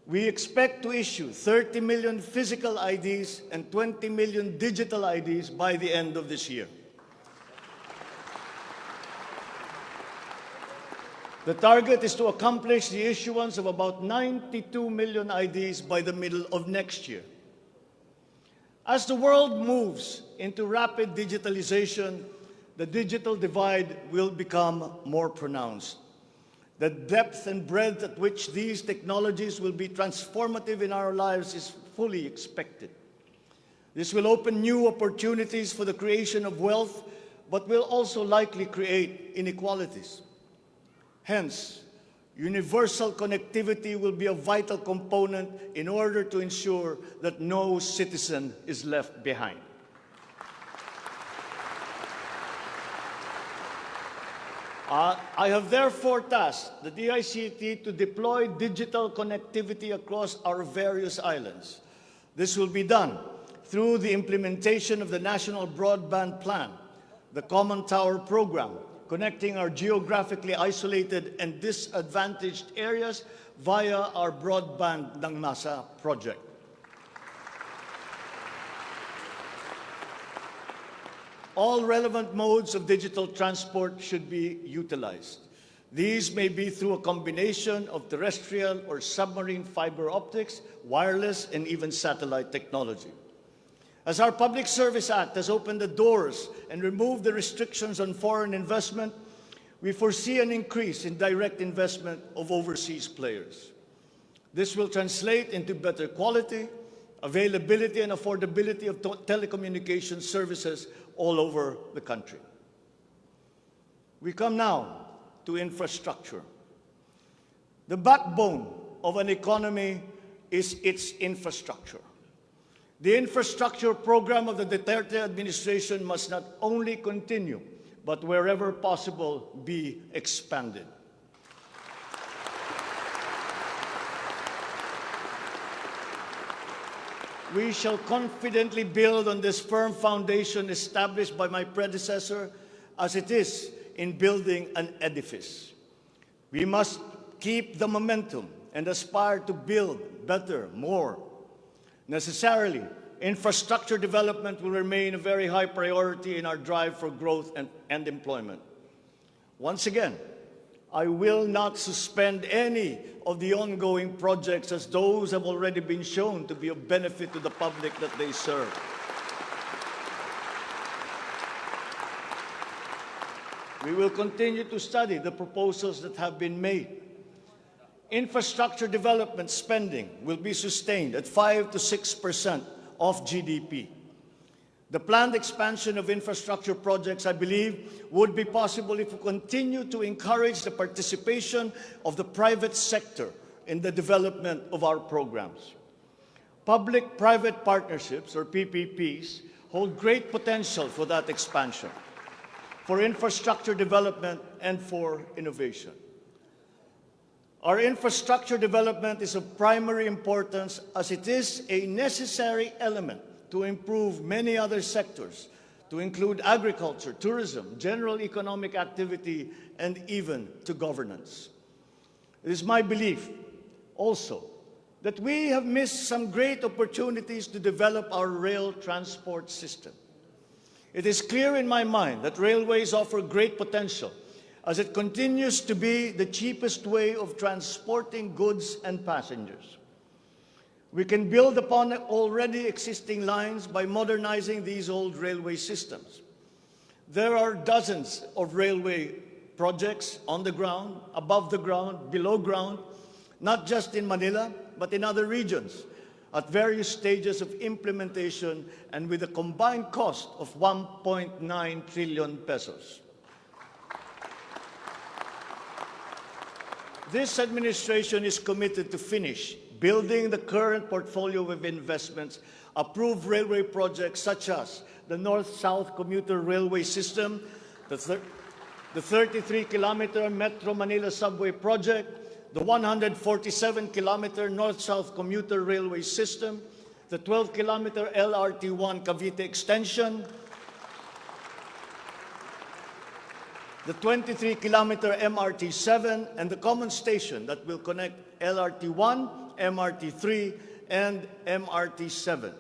We expect to issue 30 million physical IDs and 20 million digital IDs by the end of this year. The target is to accomplish the issuance of about 92 million IDs by the middle of next year. As the world moves into rapid digitalization, the digital divide will become more pronounced. The depth and breadth at which these technologies will be transformative in our lives is fully expected. This will open new opportunities for the creation of wealth, but will also likely create inequalities. Hence, universal connectivity will be a vital component in order to ensure that no citizen is left behind. I have therefore tasked the DICT to deploy digital connectivity across our various islands. This will be done through the implementation of the National Broadband Plan, the Common Tower Program, connecting our geographically isolated and disadvantaged areas via our Broadband ng Masa project. All relevant modes of digital transport should be utilized. These may be through a combination of terrestrial or submarine fiber optics, wireless, and even satellite technology. As our Public Service Act has opened the doors and removed the restrictions on foreign investment, we foresee an increase in direct investment of overseas players. This will translate into better quality, availability, and affordability of telecommunications services all over the country. We come now to infrastructure. The backbone of an economy is its infrastructure. The infrastructure program of the Duterte administration must not only continue, but wherever possible, be expanded. We shall confidently build on this firm foundation established by my predecessor, as it is in building an edifice. We must keep the momentum and aspire to build better, more. Necessarily, infrastructure development will remain a very high priority in our drive for growth and employment. Once again, I will not suspend any of the ongoing projects, as those have already been shown to be of benefit to the public that they serve. We will continue to study the proposals that have been made. Infrastructure development spending will be sustained at 5 to 6% of GDP. The planned expansion of infrastructure projects, I believe, would be possible if we continue to encourage the participation of the private sector in the development of our programs. Public-private partnerships, or PPPs, hold great potential for that expansion, for infrastructure development, and for innovation. Our infrastructure development is of primary importance, as it is a necessary element to improve many other sectors, to include agriculture, tourism, general economic activity, and even to governance. It is my belief also that we have missed some great opportunities to develop our rail transport system. It is clear in my mind that railways offer great potential, as it continues to be the cheapest way of transporting goods and passengers. We can build upon already existing lines by modernizing these old railway systems. There are dozens of railway projects on the ground, above the ground, below ground, not just in Manila, but in other regions, at various stages of implementation and with a combined cost of 1.9 trillion pesos. This administration is committed to finish building the current portfolio of investments, approved railway projects such as the North-South Commuter Railway System, the 33-kilometer Metro Manila Subway Project, the 147-kilometer North-South Commuter Railway System, the 12-kilometer LRT-1 Cavite Extension, the 23-kilometer MRT-7, and the common station that will connect LRT-1, MRT-3, and MRT-7.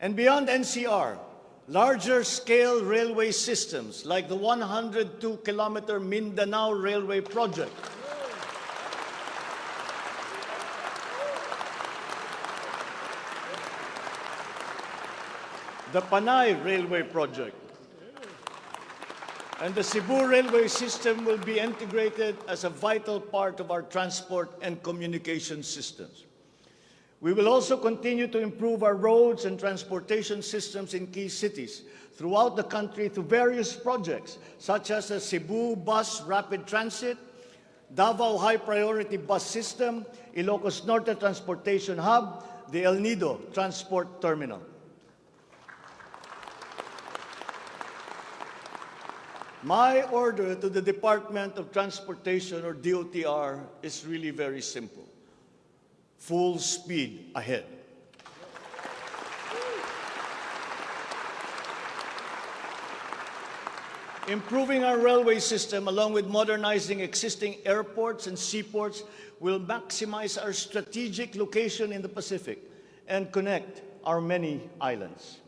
And beyond NCR, larger scale railway systems like the 102-kilometer Mindanao Railway Project, the Panay Railway Project, and the Cebu Railway System will be integrated as a vital part of our transport and communication systems. We will also continue to improve our roads and transportation systems in key cities throughout the country through various projects, such as the Cebu Bus Rapid Transit, Davao High Priority Bus System, Ilocos Norte Transportation Hub, the El Nido Transport Terminal. My order to the Department of Transportation, or DOTR, is really very simple. Full speed ahead. Improving our railway system, along with modernizing existing airports and seaports, will maximize our strategic location in the Pacific and connect our many islands.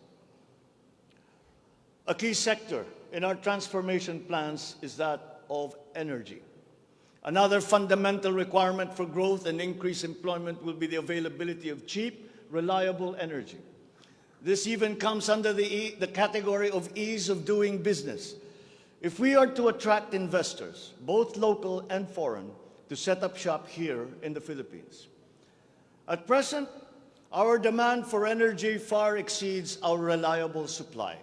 A key sector in our transformation plans is that of energy. Another fundamental requirement for growth and increased employment will be the availability of cheap, reliable energy. This even comes under the category of ease of doing business. If we are to attract investors, both local and foreign, to set up shop here in the Philippines. At present, our demand for energy far exceeds our reliable supply.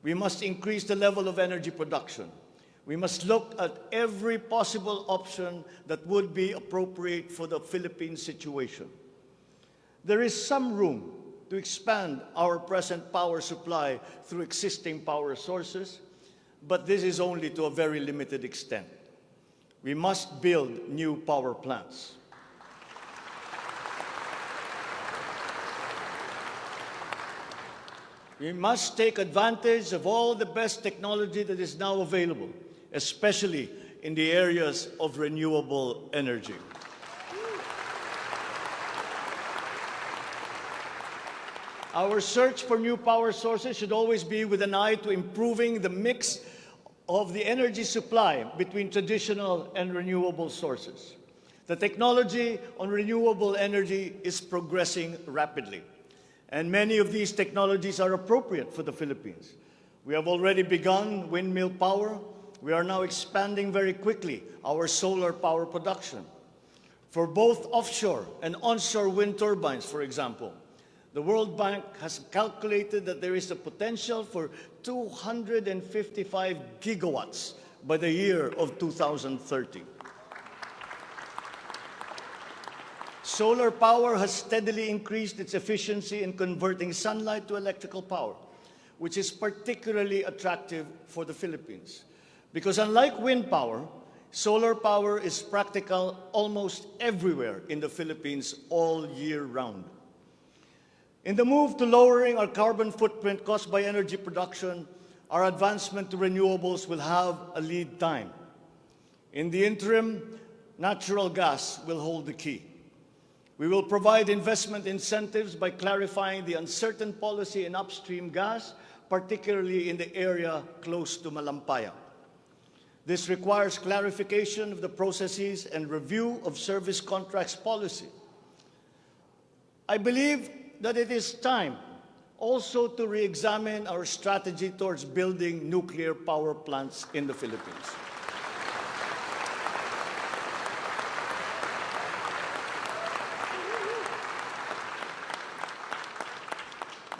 We must increase the level of energy production. We must look at every possible option that would be appropriate for the Philippine situation. There is some room to expand our present power supply through existing power sources, but this is only to a very limited extent. We must build new power plants. We must take advantage of all the best technology that is now available, especially in the areas of renewable energy. Our search for new power sources should always be with an eye to improving the mix of the energy supply between traditional and renewable sources. The technology on renewable energy is progressing rapidly, and many of these technologies are appropriate for the Philippines. We have already begun windmill power. We are now expanding very quickly our solar power production. For both offshore and onshore wind turbines, for example, the World Bank has calculated that there is a potential for 255 gigawatts by the year of 2030. Solar power has steadily increased its efficiency in converting sunlight to electrical power, which is particularly attractive for the Philippines. Because unlike wind power, solar power is practical almost everywhere in the Philippines all year round. In the move to lowering our carbon footprint caused by energy production, our advancement to renewables will have a lead time. In the interim, natural gas will hold the key. We will provide investment incentives by clarifying the uncertain policy in upstream gas, particularly in the area close to Malampaya. This requires clarification of the processes and review of service contracts policy. I believe that it is time also to re-examine our strategy towards building nuclear power plants in the Philippines.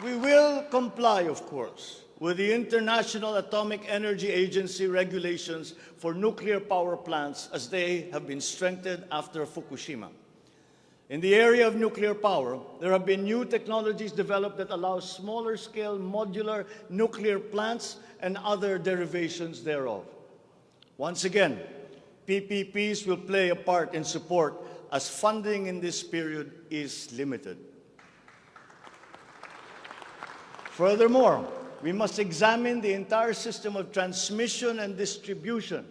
We will comply, of course, with the International Atomic Energy Agency regulations for nuclear power plants as they have been strengthened after Fukushima. In the area of nuclear power, there have been new technologies developed that allow smaller-scale modular nuclear plants and other derivations thereof. Once again, PPPs will play a part in support as funding in this period is limited. Furthermore, we must examine the entire system of transmission and distribution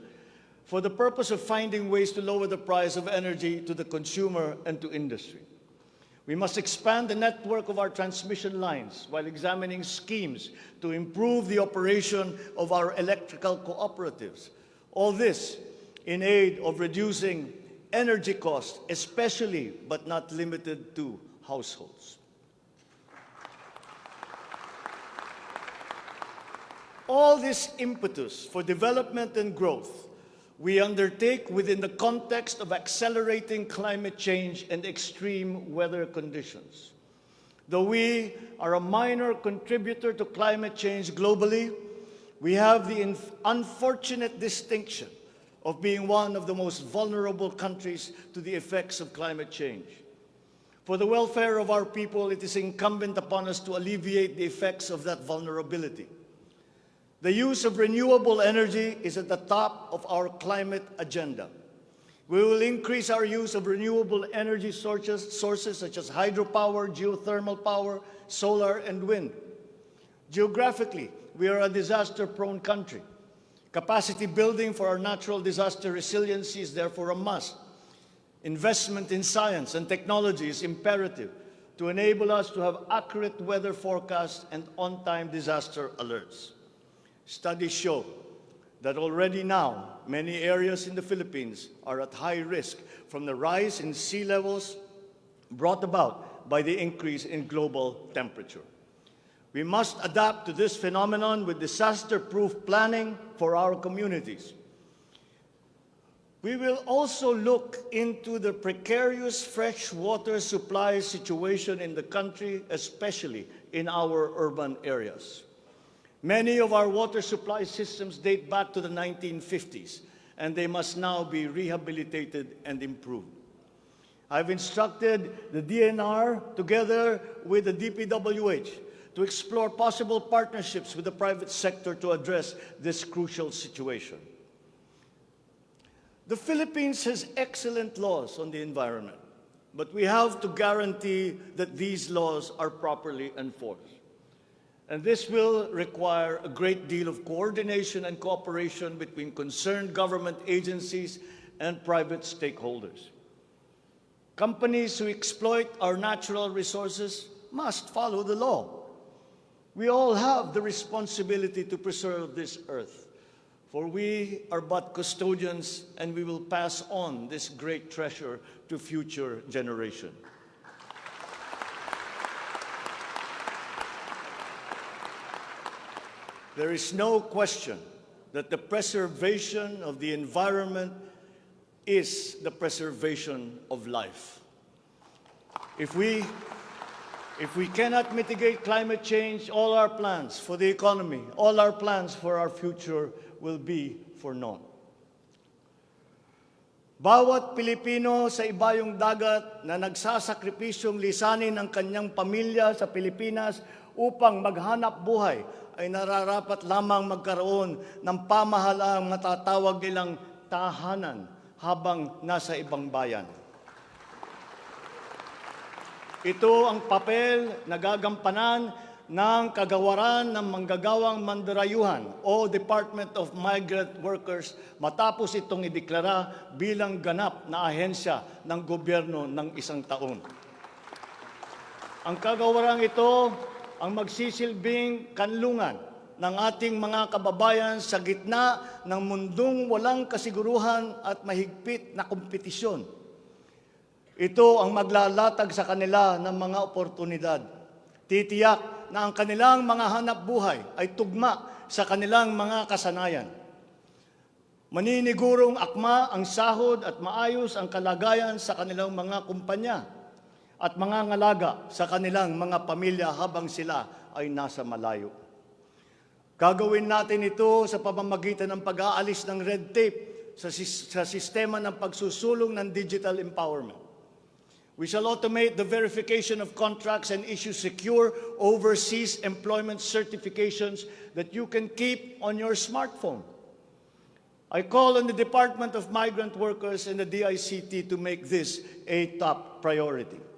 for the purpose of finding ways to lower the price of energy to the consumer and to industry. We must expand the network of our transmission lines while examining schemes to improve the operation of our electrical cooperatives. All this in aid of reducing energy costs, especially but not limited to households. All this impetus for development and growth we undertake within the context of accelerating climate change and extreme weather conditions. Though we are a minor contributor to climate change globally, we have the unfortunate distinction of being one of the most vulnerable countries to the effects of climate change. For the welfare of our people, it is incumbent upon us to alleviate the effects of that vulnerability. The use of renewable energy is at the top of our climate agenda. We will increase our use of renewable energy sources such as hydropower, geothermal power, solar, and wind. Geographically, we are a disaster-prone country. Capacity building for our natural disaster resiliency is therefore a must. Investment in science and technology is imperative to enable us to have accurate weather forecasts and on-time disaster alerts. Studies show that already now many areas in the Philippines are at high risk from the rise in sea levels brought about by the increase in global temperature. We must adapt to this phenomenon with disaster-proof planning for our communities. We will also look into the precarious freshwater supply situation in the country, especially in our urban areas. Many of our water supply systems date back to the 1950s, and they must now be rehabilitated and improved. I've instructed the DNR, together with the DPWH, to explore possible partnerships with the private sector to address this crucial situation. The Philippines has excellent laws on the environment, but we have to guarantee that these laws are properly enforced. And this will require a great deal of coordination and cooperation between concerned government agencies and private stakeholders. Companies who exploit our natural resources must follow the law. We all have the responsibility to preserve this earth, for we are but custodians, and we will pass on this great treasure to future generations. There is no question that the preservation of the environment is the preservation of life. If we cannot mitigate climate change, all our plans for the economy, all our plans for our future will be for naught. Bawat Pilipino sa ibayong dagat na nagsasakripisyong lisanin ang kanyang pamilya sa Pilipinas upang maghanap buhay ay nararapat lamang magkaroon ng pamahalaang matatawag nilang tahanan habang nasa ibang bayan. Ito ang papel na gagampanan ng kagawaran ng manggagawang mandarayuhan o Department of Migrant Workers matapos itong ideklara bilang ganap na ahensya ng gobyerno ng isang taon. Ang kagawarang ito ang magsisilbing kanlungan ng ating mga kababayan sa gitna ng mundong walang kasiguruhan at mahigpit na kompetisyon. Ito ang maglalatag sa kanila ng mga oportunidad. Titiyak na ang kanilang mga hanap buhay ay tugma sa kanilang mga kasanayan. Maninigurong akma ang sahod at maayos ang kalagayan sa kanilang mga kumpanya at mga ngalaga sa kanilang mga pamilya habang sila ay nasa malayo. Gagawin natin ito sa pamamagitan ng pag-aalis ng red tape sa sistema ng pagsusulong ng digital empowerment. We shall automate the verification of contracts and issue secure overseas employment certifications that you can keep on your smartphone. I call on the Department of Migrant Workers and the DICT to make this a top priority.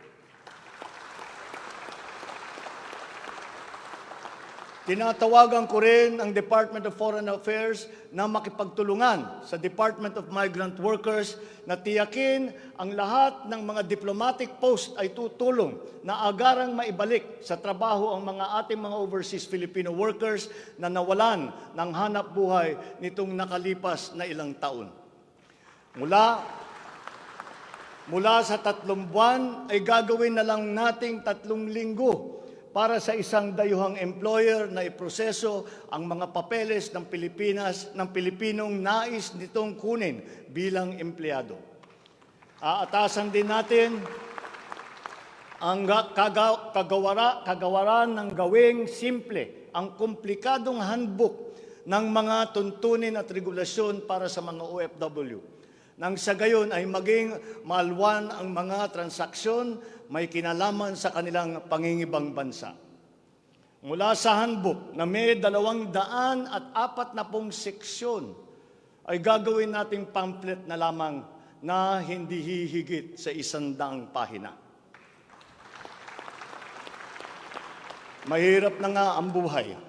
Tinatawagan ko rin ang Department of Foreign Affairs na makipagtulungan sa Department of Migrant Workers na tiyakin ang lahat ng mga diplomatic post ay tutulong na agarang maibalik sa trabaho ang mga ating mga overseas Filipino workers na nawalan ng hanap buhay nitong nakalipas na ilang taon. Mula sa 3 buwan ay gagawin na lang nating 3 linggo para sa isang dayuhang employer na iproseso ang mga papeles ng Pilipinas ng Pilipinong nais nitong kunin bilang empleyado. Aatasan din natin ang kagawaran ng gawing simple ang komplikadong handbook ng mga tuntunin at regulasyon para sa mga OFW. Nang sa gayon ay maging maalwan ang mga transaksyon may kinalaman sa kanilang pangingibang bansa. Mula sa handbook na may 240 seksyon, ay gagawin nating pamphlet na lamang na hindi hihigit sa 100 pahina. Mahirap na nga ang buhay.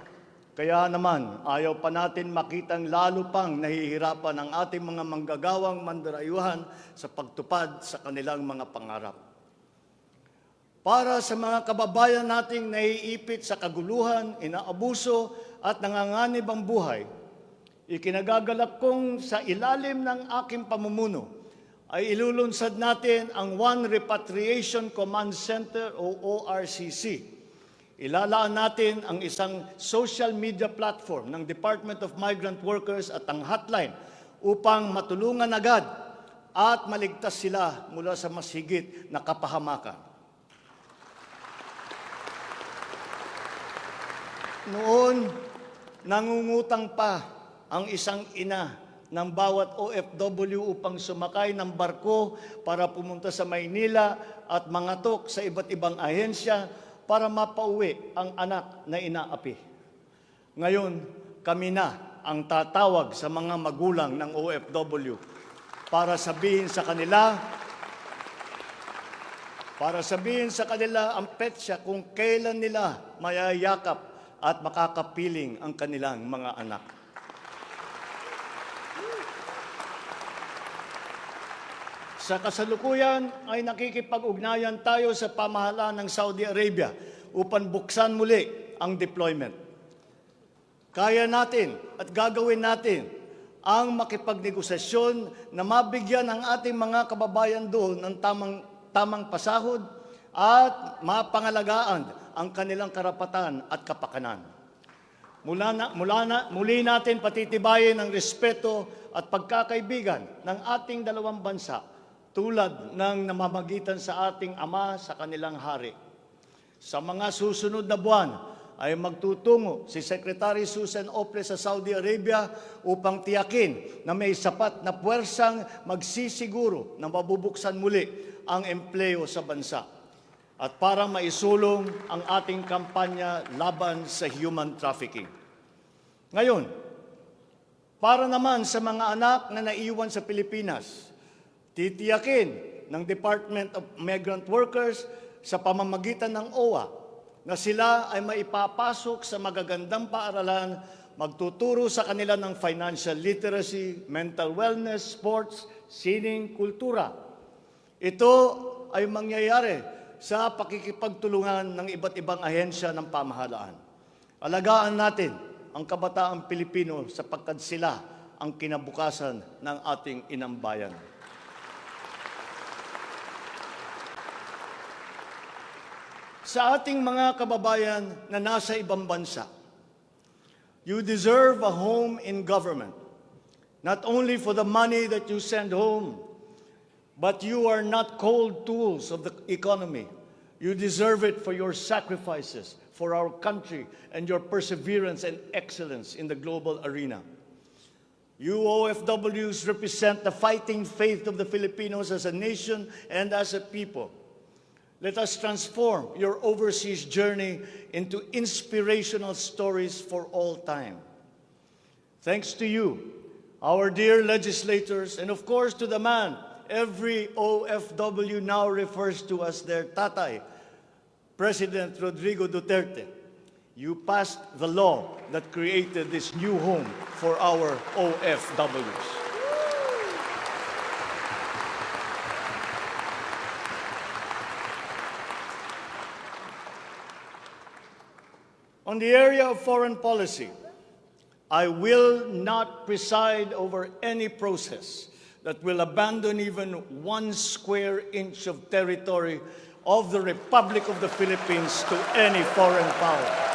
Kaya naman, ayaw pa natin makitang lalo pang nahihirapan ang ating mga manggagawang mandarayuhan sa pagtupad sa kanilang mga pangarap. Para sa mga kababayan nating naiipit sa kaguluhan, inaabuso at nanganganib ang buhay, ikinagagalak kong sa ilalim ng aking pamumuno ay ilulunsad natin ang One Repatriation Command Center o ORCC. Ilalaan natin ang isang social media platform ng Department of Migrant Workers at ang hotline upang matulungan agad at maligtas sila mula sa mas higit na kapahamakan. Noon, nangungutang pa ang isang ina ng bawat OFW upang sumakay ng barko para pumunta sa Maynila at mangatok sa iba't ibang ahensya para mapauwi ang anak na inaapi. Ngayon, kami na ang tatawag sa mga magulang ng OFW para sabihin sa kanila ang petsa kung kailan nila mayayakap at makakapiling ang kanilang mga anak. Sa kasalukuyan ay nakikipag-ugnayan tayo sa pamahalaan ng Saudi Arabia upang buksan muli ang deployment. Kaya natin at gagawin natin ang makipagnegosasyon na mabigyan ang ating mga kababayan doon ng tamang pasahod at mapangalagaan ang kanilang karapatan at kapakanan. Muli natin patitibayin ang respeto at pagkakaibigan ng ating dalawang bansa tulad ng namamagitan sa ating ama sa kanilang hari. Sa mga susunod na buwan ay magtutungo si Secretary Susan Ople sa Saudi Arabia upang tiyakin na may sapat na puwersang magsisiguro na mabubuksan muli ang empleo sa bansa at para maisulong ang ating kampanya laban sa human trafficking. Ngayon, para naman sa mga anak na naiwan sa Pilipinas, titiyakin ng Department of Migrant Workers sa pamamagitan ng OWA na sila ay maipapasok sa magagandang paaralan, magtuturo sa kanila ng financial literacy, mental wellness, sports, sining, kultura. Ito ay mangyayari sa pakikipagtulungan ng iba't ibang ahensya ng pamahalaan. Alagaan natin ang kabataang Pilipino sapagkat sila ang kinabukasan ng ating inang bayan. Sa ating mga kababayan na nasa ibang bansa, you deserve a home in government, not only for the money that you send home, but you are not cold tools of the economy. You deserve it for your sacrifices for our country and your perseverance and excellence in the global arena. You OFWs represent the fighting faith of the Filipinos as a nation and as a people. Let us transform your overseas journey into inspirational stories for all time. Thanks to you, our dear legislators, and of course to the man every OFW now refers to as their tatay, President Rodrigo Duterte. You passed the law that created this new home for our OFWs. On the area of foreign policy, I will not preside over any process that will abandon even 1 square inch of territory of the Republic of the Philippines to any foreign power.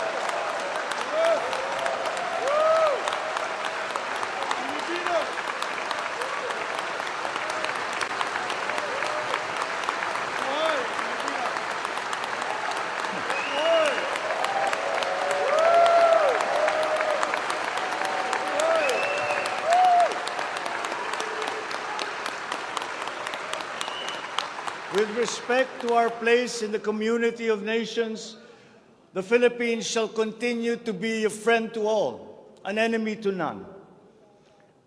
With respect to our place in the community of nations, the Philippines shall continue to be a friend to all, an enemy to none.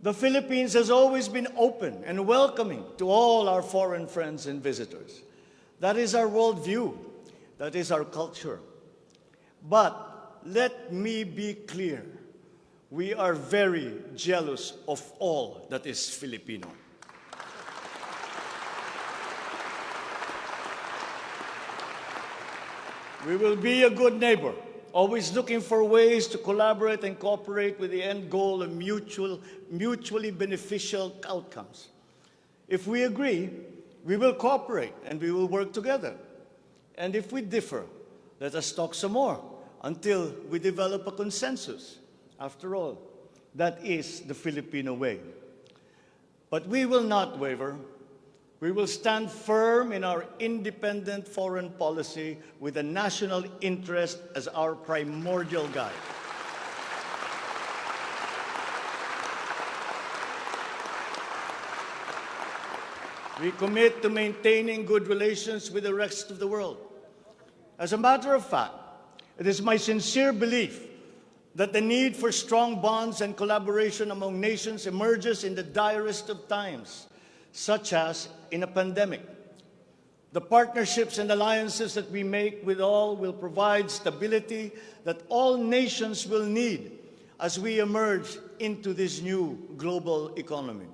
The Philippines has always been open and welcoming to all our foreign friends and visitors. That is our worldview. That is our culture. But let me be clear. We are very jealous of all that is Filipino. We will be a good neighbor always looking for ways to collaborate and cooperate with the end goal of mutually beneficial outcomes. If we agree, we will cooperate and we will work together. And if we differ, let us talk some more until we develop a consensus. After all, that is the Filipino way. But we will not waver. We will stand firm in our independent foreign policy with the national interest as our primordial guide. We commit to maintaining good relations with the rest of the world. As a matter of fact, it is my sincere belief that the need for strong bonds and collaboration among nations emerges in the direst of times, such as in a pandemic. The partnerships and alliances that we make with all will provide stability that all nations will need as we emerge into this new global economy.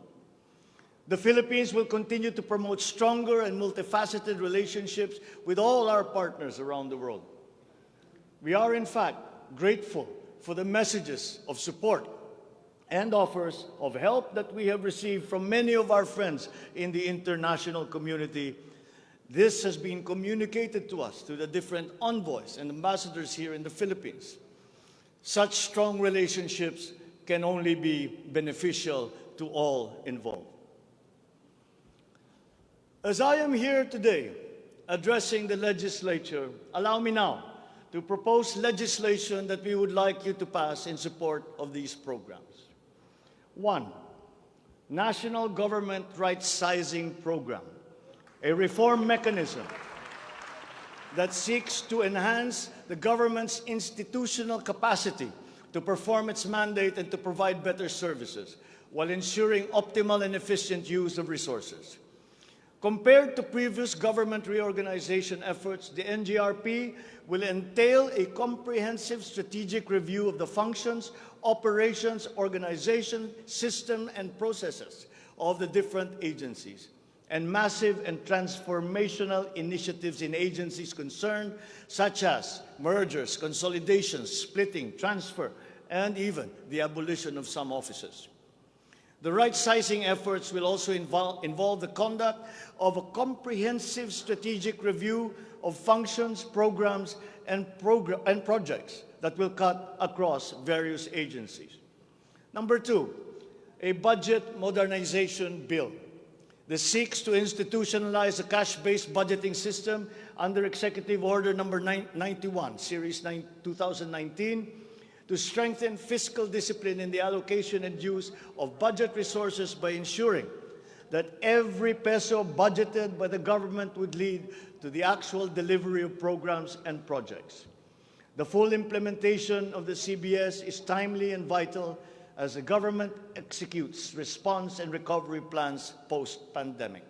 The Philippines will continue to promote stronger and multifaceted relationships with all our partners around the world. We are, in fact, grateful for the messages of support and offers of help that we have received from many of our friends in the international community. This has been communicated to us through the different envoys and ambassadors here in the Philippines. Such strong relationships can only be beneficial to all involved. As I am here today addressing the legislature, allow me now to propose legislation that we would like you to pass in support of these programs. 1. National Government Right-Sizing Program, a reform mechanism that seeks to enhance the government's institutional capacity to perform its mandate and to provide better services while ensuring optimal and efficient use of resources. Compared to previous government reorganization efforts, the NGRP will entail a comprehensive strategic review of the functions, operations, organization, system, and processes of the different agencies, and massive and transformational initiatives in agencies concerned, such as mergers, consolidations, splitting, transfer, and even the abolition of some offices. The right-sizing efforts will also involve the conduct of a comprehensive strategic review of functions, programs, and projects that will cut across various agencies. Number 2, a budget modernization bill. This seeks to institutionalize a cash-based budgeting system under Executive Order Number 91, Series 2019, to strengthen fiscal discipline in the allocation and use of budget resources by ensuring that every peso budgeted by the government would lead to the actual delivery of programs and projects. The full implementation of the CBS is timely and vital as the government executes response and recovery plans post-pandemic.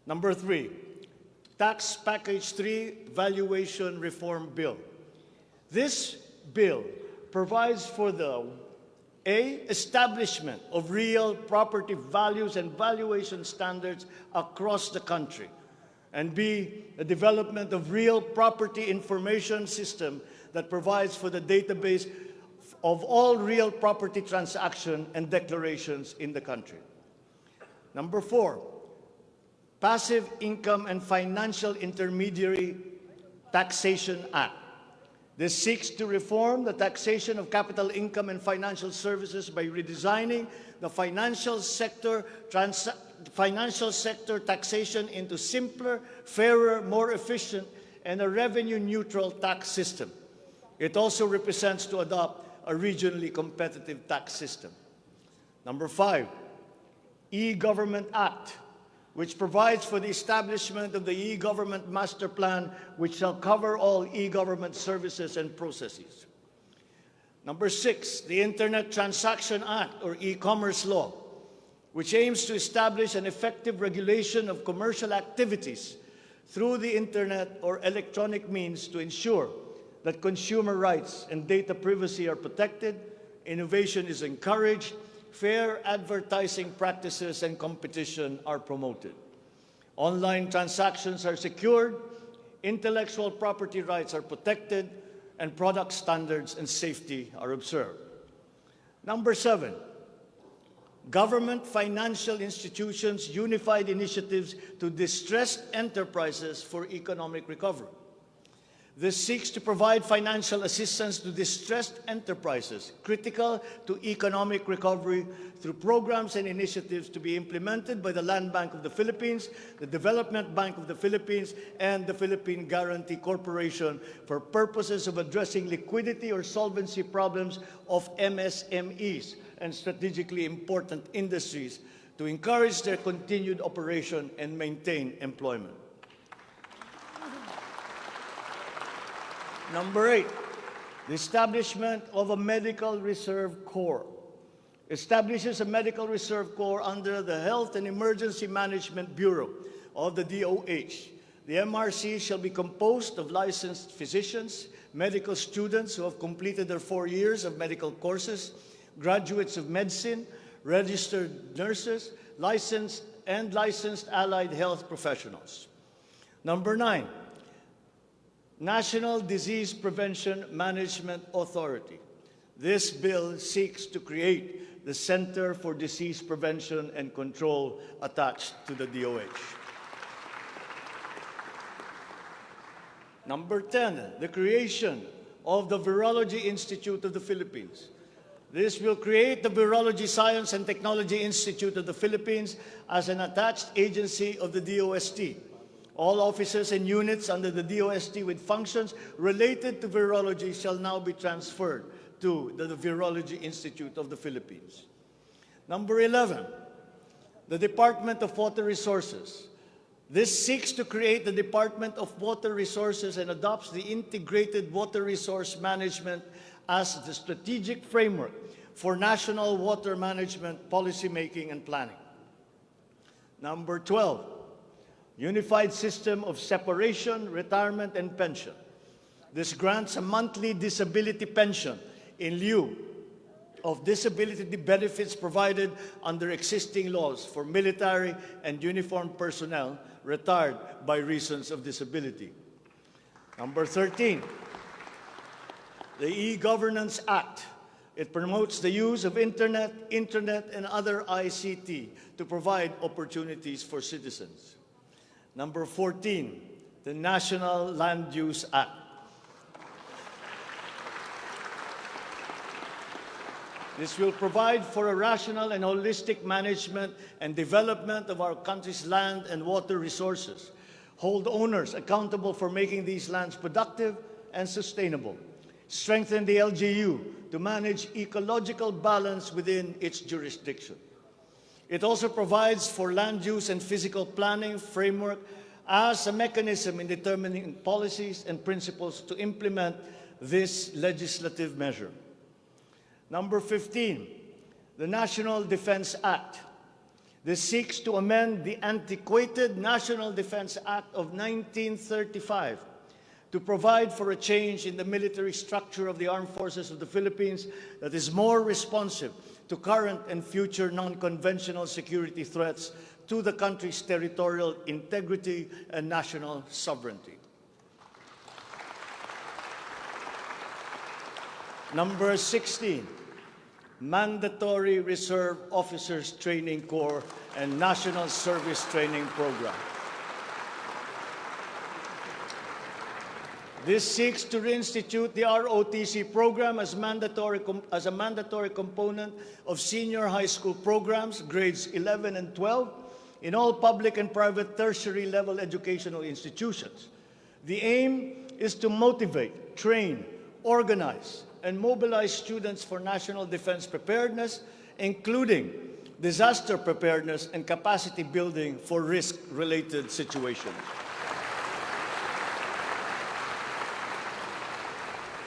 Number 3, Tax Package 3 Valuation Reform Bill. This bill provides for the establishment of real property values and valuation standards across the country, and B, the development of real property information system that provides for the database of all real property transaction and declarations in the country. Number 4, Passive Income and Financial Intermediary Taxation Act. This seeks to reform the taxation of capital income and financial services by redesigning the financial sector taxation into simpler, fairer, more efficient, and a revenue-neutral tax system. It also represents to adopt a regionally competitive tax system. Number 5, E-Government Act, which provides for the establishment of the e-government master plan, which shall cover all e-government services and processes. Number 6, the Internet Transaction Act, or e-commerce law, which aims to establish an effective regulation of commercial activities through the Internet or electronic means to ensure that consumer rights and data privacy are protected, innovation is encouraged, fair advertising practices and competition are promoted. Online transactions are secured, intellectual property rights are protected, and product standards and safety are observed. Number 7, government financial institutions unified initiatives to distressed enterprises for economic recovery. This seeks to provide financial assistance to distressed enterprises critical to economic recovery through programs and initiatives to be implemented by the Land Bank of the Philippines, the Development Bank of the Philippines, and the Philippine Guarantee Corporation for purposes of addressing liquidity or solvency problems of MSMEs and strategically important industries to encourage their continued operation and maintain employment. Number 8, the establishment of a Medical Reserve Corps. Establishes a Medical Reserve Corps under the Health and Emergency Management Bureau of the DOH. The MRC shall be composed of licensed physicians, medical students who have completed their 4 years of medical courses, graduates of medicine, registered nurses, licensed allied health professionals. Number 9, National Disease Prevention Management Authority. This bill seeks to create the Center for Disease Prevention and Control attached to the DOH. Number 10, the creation of the Virology Institute of the Philippines. This will create the Virology Science and Technology Institute of the Philippines as an attached agency of the DOST. All offices and units under the DOST with functions related to virology shall now be transferred to the Virology Institute of the Philippines. Number 11, the Department of Water Resources. This seeks to create the Department of Water Resources and adopts the integrated water resource management as the strategic framework for national water management, policymaking, and planning. Number 12, Unified System of Separation, Retirement, and Pension. This grants a monthly disability pension in lieu of disability benefits provided under existing laws for military and uniformed personnel retired by reasons of disability. Number 13, the E-Governance Act. It promotes the use of internet, and other ICT to provide opportunities for citizens. Number 14, the National Land Use Act. This will provide for a rational and holistic management and development of our country's land and water resources, hold owners accountable for making these lands productive and sustainable, strengthen the LGU to manage ecological balance within its jurisdiction. It also provides for land use and physical planning framework as a mechanism in determining policies and principles to implement this legislative measure. Number 15, the National Defense Act. This seeks to amend the antiquated National Defense Act of 1935 to provide for a change in the military structure of the Armed Forces of the Philippines that is more responsive to current and future non-conventional security threats to the country's territorial integrity and national sovereignty. Number 16, Mandatory Reserve Officers Training Corps and National Service Training Program. This seeks to reinstitute the ROTC program as a mandatory component of senior high school programs, grades 11 and 12, in all public and private tertiary level educational institutions. The aim is to motivate, train, organize, and mobilize students for national defense preparedness, including disaster preparedness and capacity building for risk-related situations.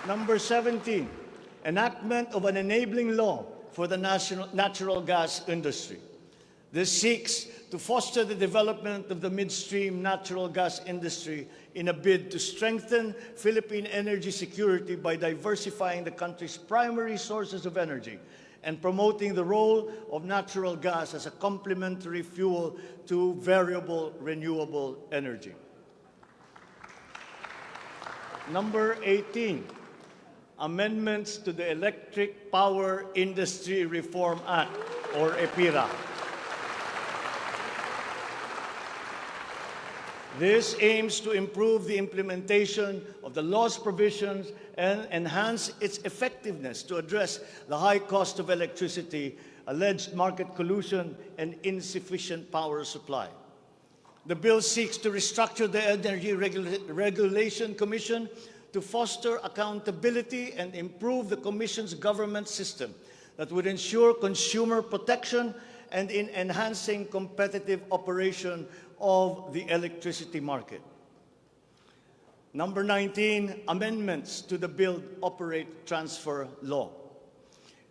Number 17, enactment of an enabling law for the natural gas industry. This seeks to foster the development of the midstream natural gas industry in a bid to strengthen Philippine energy security by diversifying the country's primary sources of energy and promoting the role of natural gas as a complementary fuel to variable renewable energy. Number 18, amendments to the Electric Power Industry Reform Act, or Apira. This aims to improve the implementation of the law's provisions and enhance its effectiveness to address the high cost of electricity, alleged market collusion, and insufficient power supply. The bill seeks to restructure the Energy Regulation Commission to foster accountability and improve the Commission's government system that would ensure consumer protection and in enhancing competitive operation of the electricity market. Number 19, amendments to the Build, Operate, Transfer law.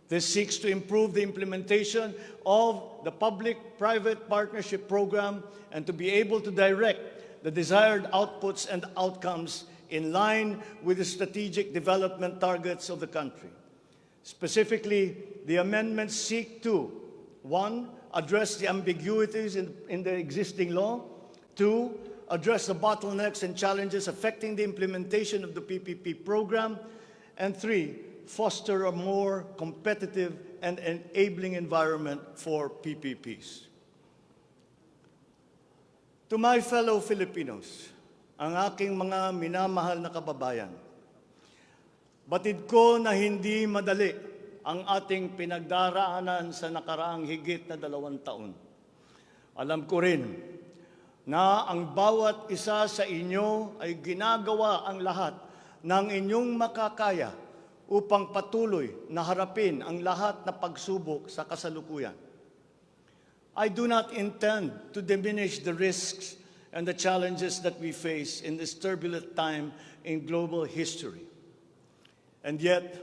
This seeks to improve the implementation of the public-private partnership program and to be able to direct the desired outputs and outcomes in line with the strategic development targets of the country. Specifically, the amendments seek to, 1, address the ambiguities in the existing law, 2, address the bottlenecks and challenges affecting the implementation of the PPP program, and 3, foster a more competitive and enabling environment for PPPs. To my fellow Filipinos, ang aking mga minamahal na kababayan, batid ko na hindi madali ang ating pinagdaraanan sa nakaraang higit na 2 taon. Alam ko rin na ang bawat isa sa inyo ay ginagawa ang lahat ng inyong makakaya upang patuloy na harapin ang lahat na pagsubok sa kasalukuyan. I do not intend to diminish the risks and the challenges that we face in this turbulent time in global history. And yet,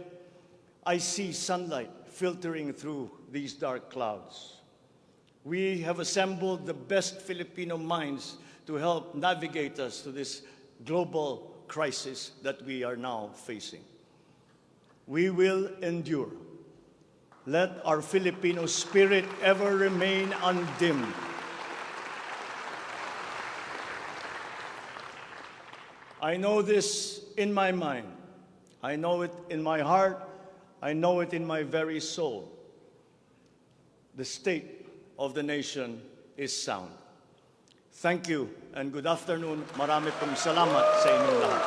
I see sunlight filtering through these dark clouds. We have assembled the best Filipino minds to help navigate us through this global crisis that we are now facing. We will endure. Let our Filipino spirit ever remain undimmed. I know this in my mind. I know it in my heart. I know it in my very soul. The state of the nation is sound. Thank you and good afternoon. Marami pong salamat sa inyong lahat.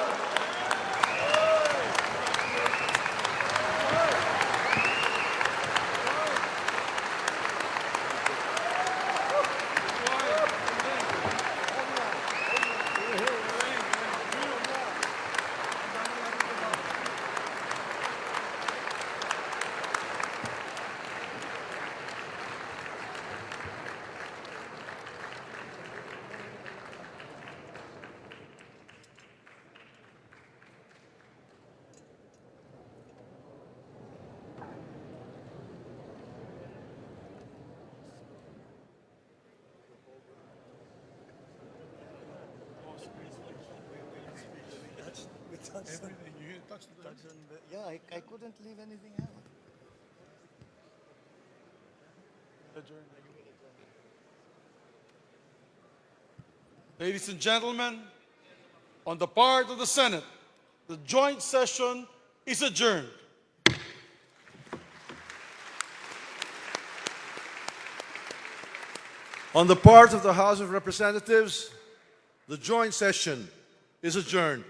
Everything. You touched the... Yeah, I couldn't leave anything out. Ladies and gentlemen, on the part of the Senate, the joint session is adjourned. On the part of the House of Representatives, the joint session is adjourned.